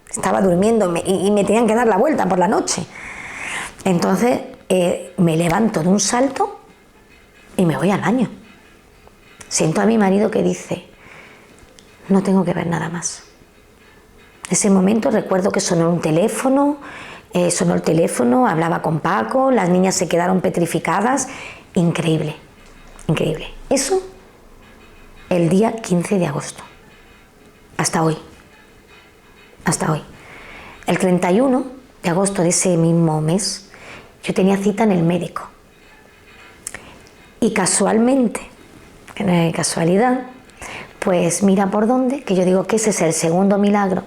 A: Estaba durmiendo y me tenían que dar la vuelta por la noche. Entonces me levanto de un salto y me voy al baño. Siento a mi marido que dice, no tengo que ver nada más. En ese momento recuerdo que sonó el teléfono, hablaba con Paco, las niñas se quedaron petrificadas. Increíble, increíble. Eso el día 15 de agosto. Hasta hoy. Hasta hoy. El 31 de agosto de ese mismo mes, yo tenía cita en el médico. Y casualmente, que no es casualidad, pues mira por dónde, que yo digo que ese es el segundo milagro,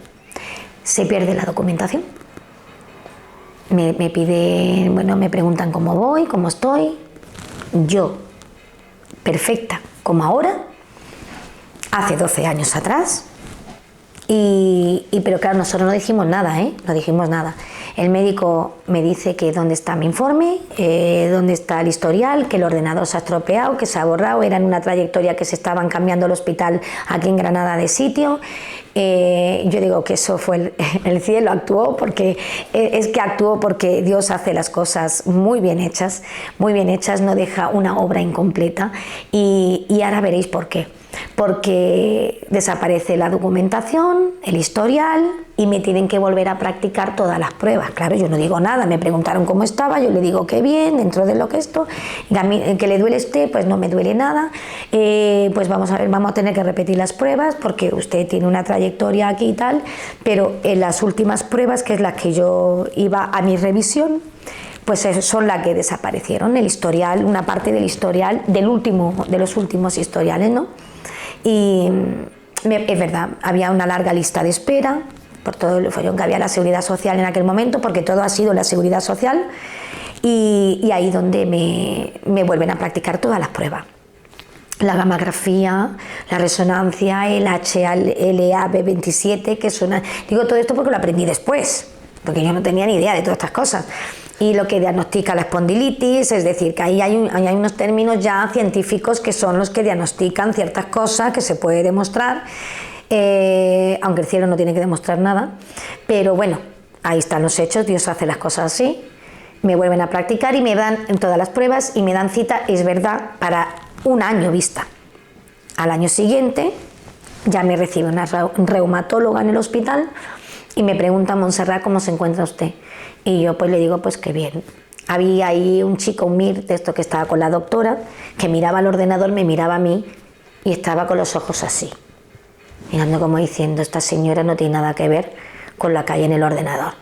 A: se pierde la documentación. Me pide, bueno, me preguntan cómo voy, cómo estoy. Yo, perfecta como ahora, hace 12 años atrás. Pero claro, nosotros no dijimos nada, no dijimos nada. El médico me dice que dónde está mi informe, dónde está el historial, que el ordenador se ha estropeado, que se ha borrado, era en una trayectoria que se estaban cambiando el hospital aquí en Granada de sitio. Yo digo que eso fue el cielo, actuó, porque es que actuó porque Dios hace las cosas muy bien hechas, no deja una obra incompleta, y ahora veréis por qué. Porque desaparece la documentación, el historial, y me tienen que volver a practicar todas las pruebas. Claro, yo no digo nada, me preguntaron cómo estaba, yo le digo que bien, dentro de lo que esto, que le duele a usted, pues no me duele nada, pues vamos a ver, vamos a tener que repetir las pruebas porque usted tiene una trayectoria aquí y tal, pero en las últimas pruebas, que es las que yo iba a mi revisión, pues son las que desaparecieron, el historial, una parte del historial, de los últimos historiales, ¿no? Y es verdad, había una larga lista de espera por todo el follón que había la Seguridad Social en aquel momento, porque todo ha sido la Seguridad Social, y ahí donde me vuelven a practicar todas las pruebas. La gammagrafía, la resonancia, el HLA-B27, que suena... Digo todo esto porque lo aprendí después, porque yo no tenía ni idea de todas estas cosas. Y lo que diagnostica la espondilitis, es decir, que ahí hay unos términos ya científicos que son los que diagnostican ciertas cosas que se puede demostrar, aunque el cielo no tiene que demostrar nada, pero bueno, ahí están los hechos, Dios hace las cosas así, me vuelven a practicar y me dan en todas las pruebas y me dan cita, es verdad, para un año vista. Al año siguiente ya me recibe una reumatóloga en el hospital y me pregunta, Montserrat, ¿cómo se encuentra usted? Y yo pues le digo, pues que bien. Había ahí un chico, un MIR, de esto que estaba con la doctora, que miraba al ordenador, me miraba a mí y estaba con los ojos así, mirando como diciendo, esta señora no tiene nada que ver con la que hay en el ordenador.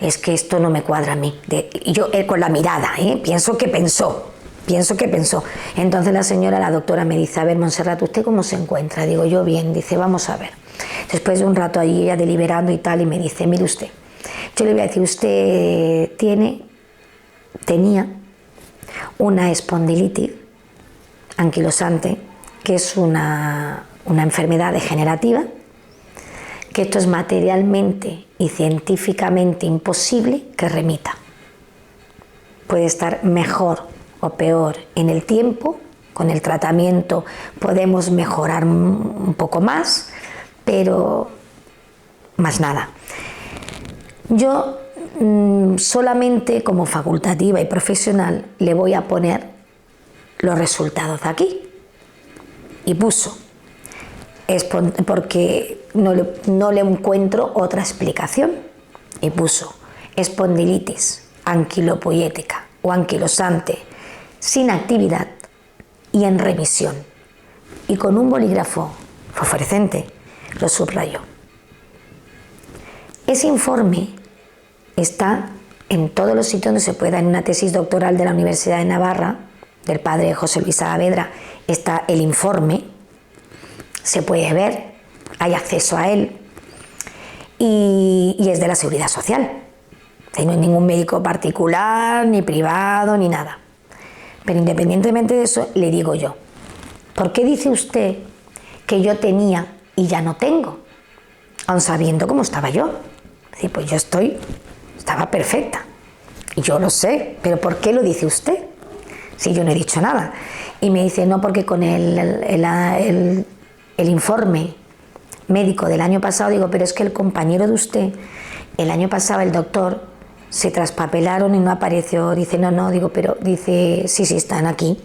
A: Es que esto no me cuadra a mí. Y yo con la mirada, pienso que pensó. Entonces la doctora me dice, a ver, Montserrat, ¿usted cómo se encuentra? Digo, yo bien. Dice, vamos a ver. Después de un rato allí ella deliberando y tal, y me dice, mire usted, yo le voy a decir, usted tenía una espondilitis anquilosante, que es una enfermedad degenerativa, que esto es materialmente y científicamente imposible que remita. Puede estar mejor o peor en el tiempo, con el tratamiento podemos mejorar un poco más, pero más nada. Yo solamente como facultativa y profesional le voy a poner los resultados de aquí. Y puso, es porque no le encuentro otra explicación, y puso espondilitis anquilopoiética o anquilosante sin actividad y en remisión, y con un bolígrafo fosforescente lo subrayó. Ese informe está en todos los sitios donde se pueda. En una tesis doctoral de la Universidad de Navarra, del padre José Luis Saavedra, está el informe, se puede ver, hay acceso a él, y es de la Seguridad Social. No hay ningún médico particular, ni privado, ni nada. Pero independientemente de eso, le digo yo, ¿por qué dice usted que yo tenía y ya no tengo? Aun sabiendo cómo estaba yo. Sí, pues yo estaba perfecta. Y yo lo sé, pero ¿por qué lo dice usted? Si yo no he dicho nada. Y me dice, no, porque con el informe médico del año pasado, digo, pero es que el compañero de usted, el año pasado el doctor, se traspapelaron y no apareció. Dice, no, digo, pero dice, sí, están aquí.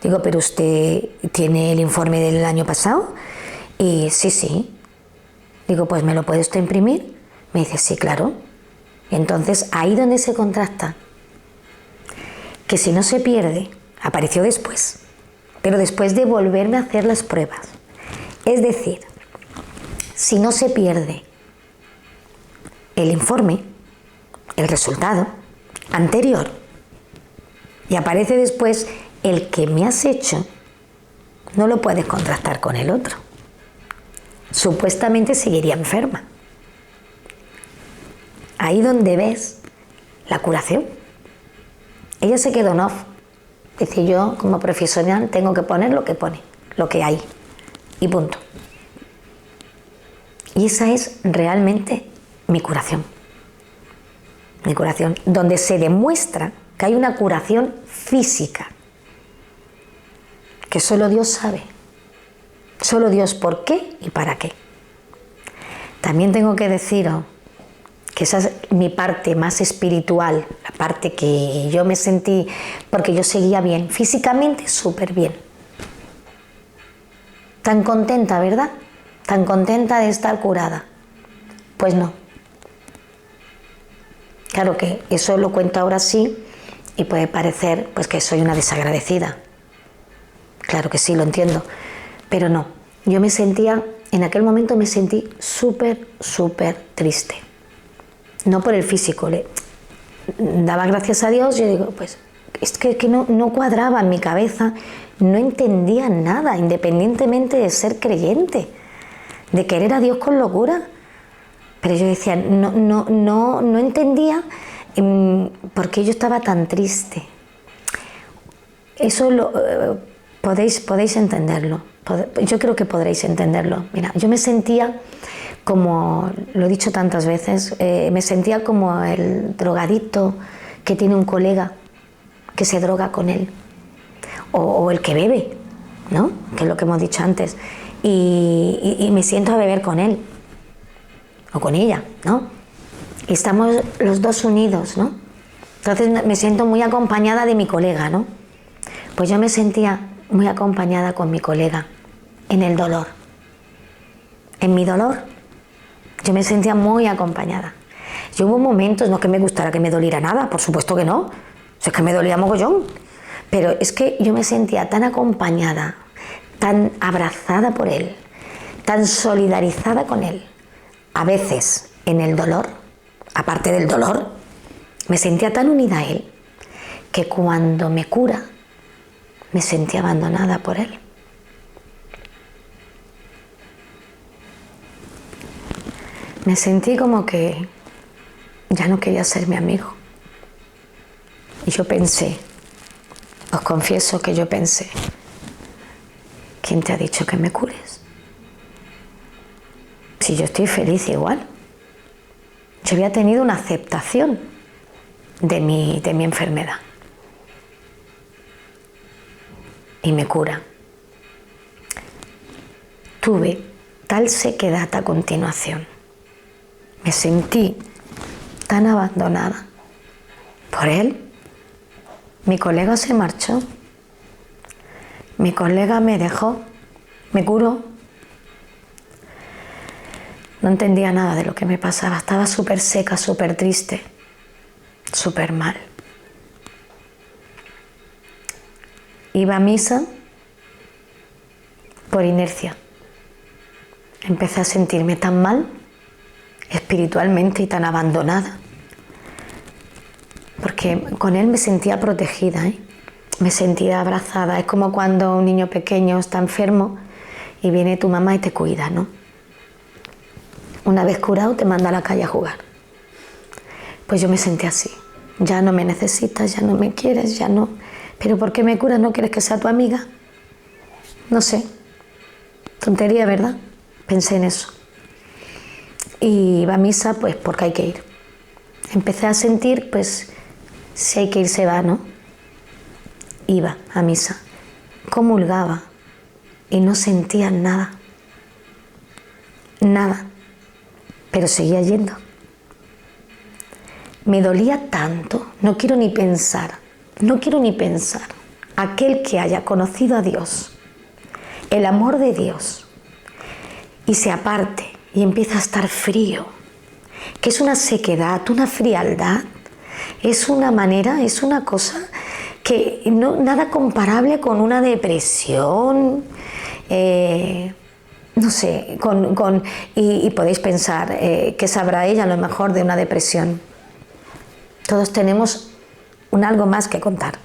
A: Digo, pero usted tiene el informe del año pasado. Y sí. Digo, pues ¿me lo puede usted imprimir? Me dice, sí, claro. Y entonces ahí donde se contrasta, que si no se pierde, apareció después, pero después de volverme a hacer las pruebas. Es decir, si no se pierde el informe, el resultado anterior, y aparece después el que me has hecho, no lo puedes contrastar con el otro. Supuestamente seguiría enferma. Ahí donde ves la curación. Ella se quedó en off. Dice, yo como profesional tengo que poner lo que pone, lo que hay, y punto. Y esa es realmente mi curación. Mi curación, donde se demuestra que hay una curación física, que solo Dios sabe. Solo Dios por qué y para qué. También tengo que deciros que esa es mi parte más espiritual, la parte que yo me sentí, porque yo seguía bien, físicamente súper bien. Tan contenta, ¿verdad? Tan contenta de estar curada. Pues no. Claro que eso lo cuento ahora sí y puede parecer pues que soy una desagradecida. Claro que sí, lo entiendo. Pero no. Yo me sentía, en aquel momento me sentí súper triste. No por el físico, daba gracias a Dios. Yo digo, pues es que no cuadraba en mi cabeza, no entendía nada, independientemente de ser creyente, de querer a Dios con locura. Pero yo decía, no entendía por qué yo estaba tan triste. Eso podéis entenderlo. Yo creo que podréis entenderlo. Mira, yo me sentía como, lo he dicho tantas veces, me sentía como el drogadicto que tiene un colega que se droga con él, o el que bebe, ¿no? Que es lo que hemos dicho antes, y me siento a beber con él, o con ella, ¿no? Y estamos los dos unidos, ¿no? Entonces me siento muy acompañada de mi colega, ¿no? Pues yo me sentía muy acompañada con mi colega en el dolor. En mi dolor, yo me sentía muy acompañada. Yo hubo momentos, no que me gustara que me doliera nada, por supuesto que no, es que me dolía mogollón, pero es que yo me sentía tan acompañada, tan abrazada por él, tan solidarizada con él. A veces en el dolor, aparte del dolor, me sentía tan unida a él que cuando me cura me sentía abandonada por él. Me sentí como que ya no quería ser mi amigo. Y yo pensé, os confieso que yo pensé, ¿quién te ha dicho que me cures? Si yo estoy feliz igual. Yo había tenido una aceptación de mi enfermedad. Y me cura. Tuve tal sequedad a continuación, me sentí tan abandonada por él. Mi colega se marchó, mi colega me dejó, me curó. No entendía nada de lo que me pasaba, estaba súper seca, súper triste, súper mal. Iba a misa por inercia. Empecé a sentirme tan mal espiritualmente y tan abandonada, porque con él me sentía protegida, me sentía abrazada. Es como cuando un niño pequeño está enfermo y viene tu mamá y te cuida, ¿no? Una vez curado te manda a la calle a jugar. Pues yo me sentí así. Ya no me necesitas, ya no me quieres, ya no... ¿Pero por qué me curas? ¿No quieres que sea tu amiga? No sé. Tontería, ¿verdad? Pensé en eso. Y iba a misa pues porque hay que ir. Empecé a sentir pues si hay que ir se va, ¿no? Iba a misa, comulgaba y no sentía nada. Nada. Pero seguía yendo. Me dolía tanto, no quiero ni pensar. Aquel que haya conocido a Dios, el amor de Dios, y se aparte y empieza a estar frío, que es una sequedad, una frialdad, es una manera, es una cosa que no, nada comparable con una depresión, no sé, y podéis pensar, ¿qué sabrá ella a lo mejor de una depresión? Todos tenemos algo más que contar.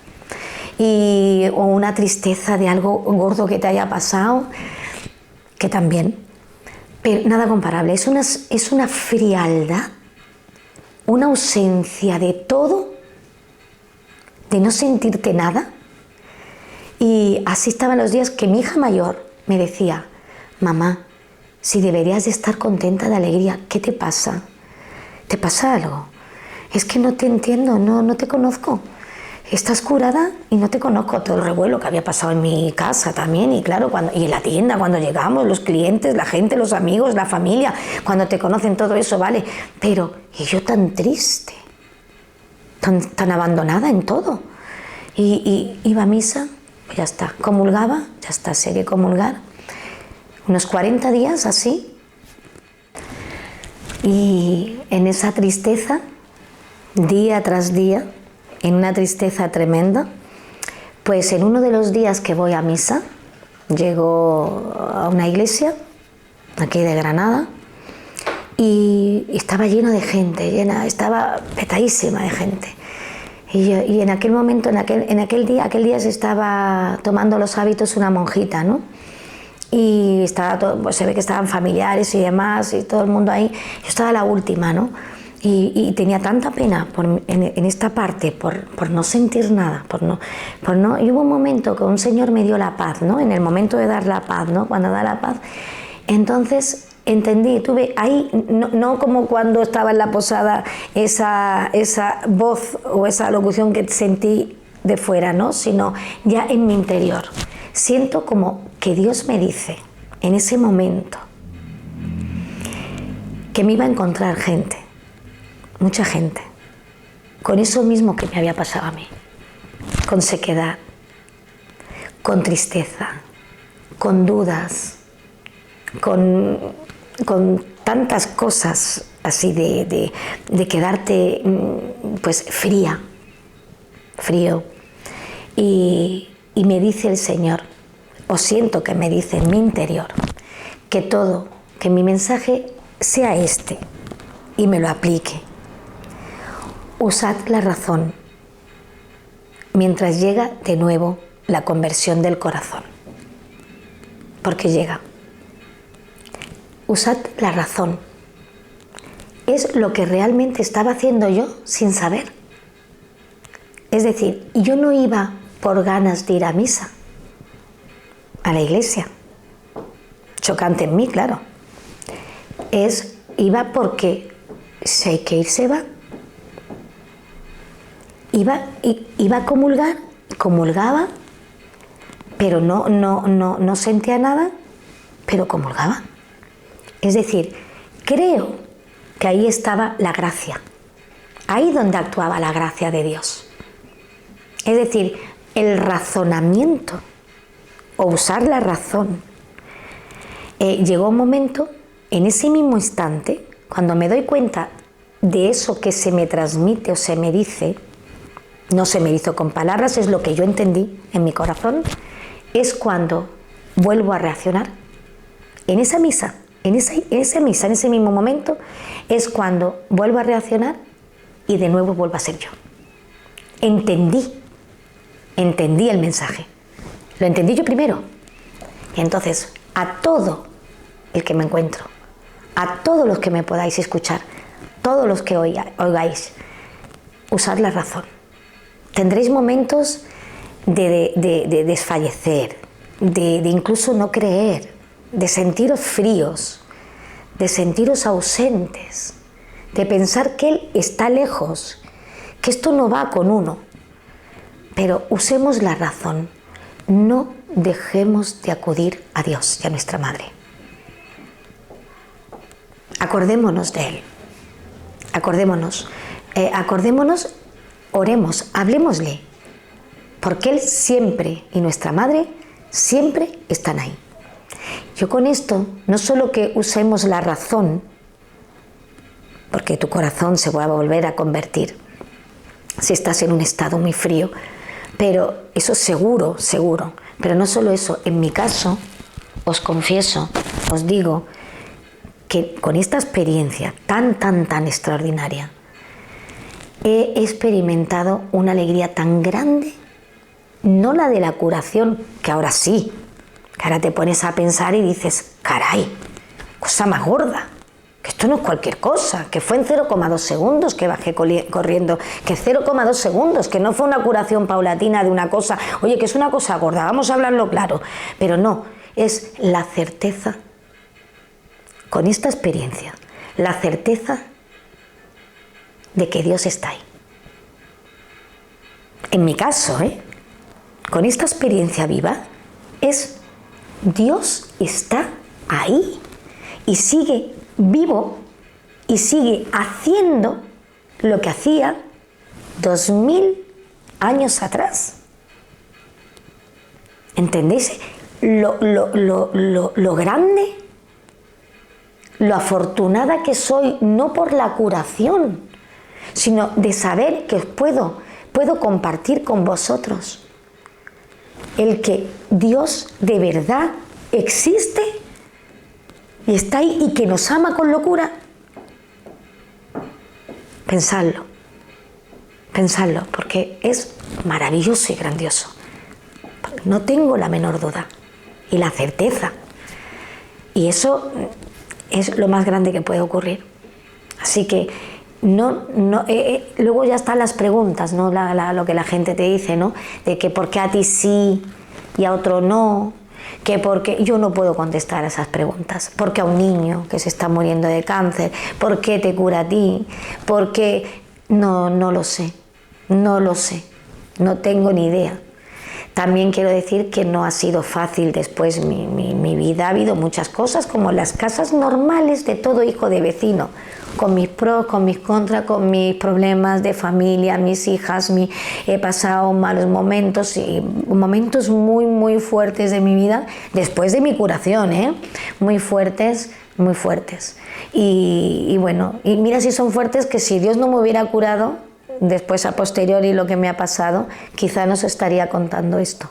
A: O una tristeza de algo gordo que te haya pasado, que también. Pero nada comparable, es una frialdad, una ausencia de todo, de no sentirte nada. Y así estaban los días que mi hija mayor me decía: mamá, si deberías de estar contenta, de alegría, ¿qué te pasa? ¿Te pasa algo? Es que no te entiendo, no te conozco. Estás curada y no te conozco. Todo el revuelo que había pasado en mi casa también, y claro, y en la tienda cuando llegamos, los clientes, la gente, los amigos, la familia, cuando te conocen, todo eso vale. Pero, y yo tan triste, tan abandonada en todo. Y iba a misa, pues ya está, comulgaba, ya está, sé que comulgar. Unos 40 días así. Y en esa tristeza, día tras día, en una tristeza tremenda, pues en uno de los días que voy a misa, llego a una iglesia, aquí de Granada, y estaba lleno de gente, estaba petadísima de gente. Y en aquel momento, en aquel día se estaba tomando los hábitos una monjita, ¿no? Y estaba todo, pues se ve que estaban familiares y demás, y todo el mundo ahí. Yo estaba la última, ¿no? Y tenía tanta pena en esta parte por no sentir nada, y hubo un momento que un señor me dio la paz, ¿no? En el momento de dar la paz, ¿no? Cuando da la paz, entonces entendí, tuve ahí, no como cuando estaba en la posada, esa voz o esa locución que sentí de fuera, ¿no? Sino ya en mi interior. Siento como que Dios me dice en ese momento que me iba a encontrar gente, mucha gente, con eso mismo que me había pasado a mí, con sequedad, con tristeza, con dudas, con tantas cosas así de quedarte pues frío. Y me dice el Señor, o siento que me dice en mi interior, que mi mensaje sea este y me lo aplique. Usad la razón mientras llega de nuevo la conversión del corazón, porque llega. Usad la razón. Es lo que realmente estaba haciendo yo sin saber. Es decir, yo no iba por ganas de ir a misa, a la iglesia. Chocante en mí, claro. Iba porque si hay que ir, se va. Iba a comulgar, comulgaba, pero no sentía nada, pero comulgaba. Es decir, creo que ahí estaba la gracia, ahí donde actuaba la gracia de Dios. Es decir, el razonamiento o usar la razón. Llegó un momento, en ese mismo instante, cuando me doy cuenta de eso que se me transmite o se me dice, no se me hizo con palabras, es lo que yo entendí en mi corazón, es cuando vuelvo a reaccionar. En esa misa, en ese mismo momento, es cuando vuelvo a reaccionar y de nuevo vuelvo a ser yo. Entendí el mensaje. Lo entendí yo primero. Y entonces, a todo el que me encuentro, a todos los que me podáis escuchar, todos los que oigáis, usad la razón. Tendréis momentos de desfallecer, de incluso no creer, de sentiros fríos, de sentiros ausentes, de pensar que Él está lejos, que esto no va con uno. Pero usemos la razón, no dejemos de acudir a Dios y a nuestra Madre. Acordémonos de Él, acordémonos, oremos, hablemosle, porque Él siempre y nuestra Madre siempre están ahí. Yo con esto, no solo que usemos la razón, porque tu corazón se va a volver a convertir si estás en un estado muy frío, pero eso seguro, pero no solo eso, en mi caso, os confieso, os digo, que con esta experiencia tan extraordinaria, he experimentado una alegría tan grande, no la de la curación, que ahora sí, que ahora te pones a pensar y dices, caray, cosa más gorda, que esto no es cualquier cosa, que fue en 0,2 segundos que bajé corriendo, que 0,2 segundos, que no fue una curación paulatina de una cosa, oye, que es una cosa gorda, vamos a hablarlo claro, pero no, es la certeza, con esta experiencia, la certeza de que Dios está ahí. En mi caso, con esta experiencia viva, es Dios está ahí y sigue vivo y sigue haciendo lo que hacía 2000 años atrás. ¿Entendéis lo grande, lo afortunada que soy, no por la curación, sino de saber que puedo compartir con vosotros el que Dios de verdad existe y está ahí y que nos ama con locura? Pensadlo, porque es maravilloso y grandioso. No tengo la menor duda y la certeza. Y eso es lo más grande que puede ocurrir. Así que luego ya están las preguntas, ¿no? Lo que la gente te dice, ¿no? De que por qué a ti sí y a otro no, que porque yo no puedo contestar a esas preguntas. Porque a un niño que se está muriendo de cáncer, ¿por qué te cura a ti? ¿Por qué? No lo sé, no tengo ni idea. También quiero decir que no ha sido fácil después mi vida. Ha habido muchas cosas, como las casas normales de todo hijo de vecino, con mis pros, con mis contras, con mis problemas de familia, mis hijas, he pasado malos momentos y momentos muy fuertes de mi vida, después de mi curación, muy fuertes. Y bueno, y mira si son fuertes, que si Dios no me hubiera curado, después a posteriori lo que me ha pasado, quizá no se estaría contando esto,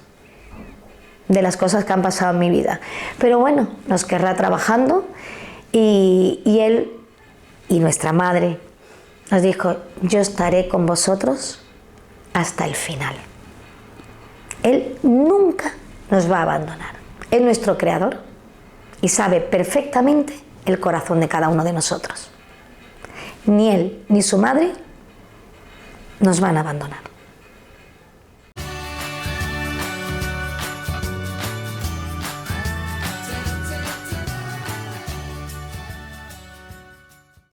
A: de las cosas que han pasado en mi vida. Pero bueno, nos querrá trabajando y Él y nuestra Madre nos dijo, yo estaré con vosotros hasta el final. Él nunca nos va a abandonar. Es nuestro Creador y sabe perfectamente el corazón de cada uno de nosotros. Ni Él ni su Madre nos van a abandonar.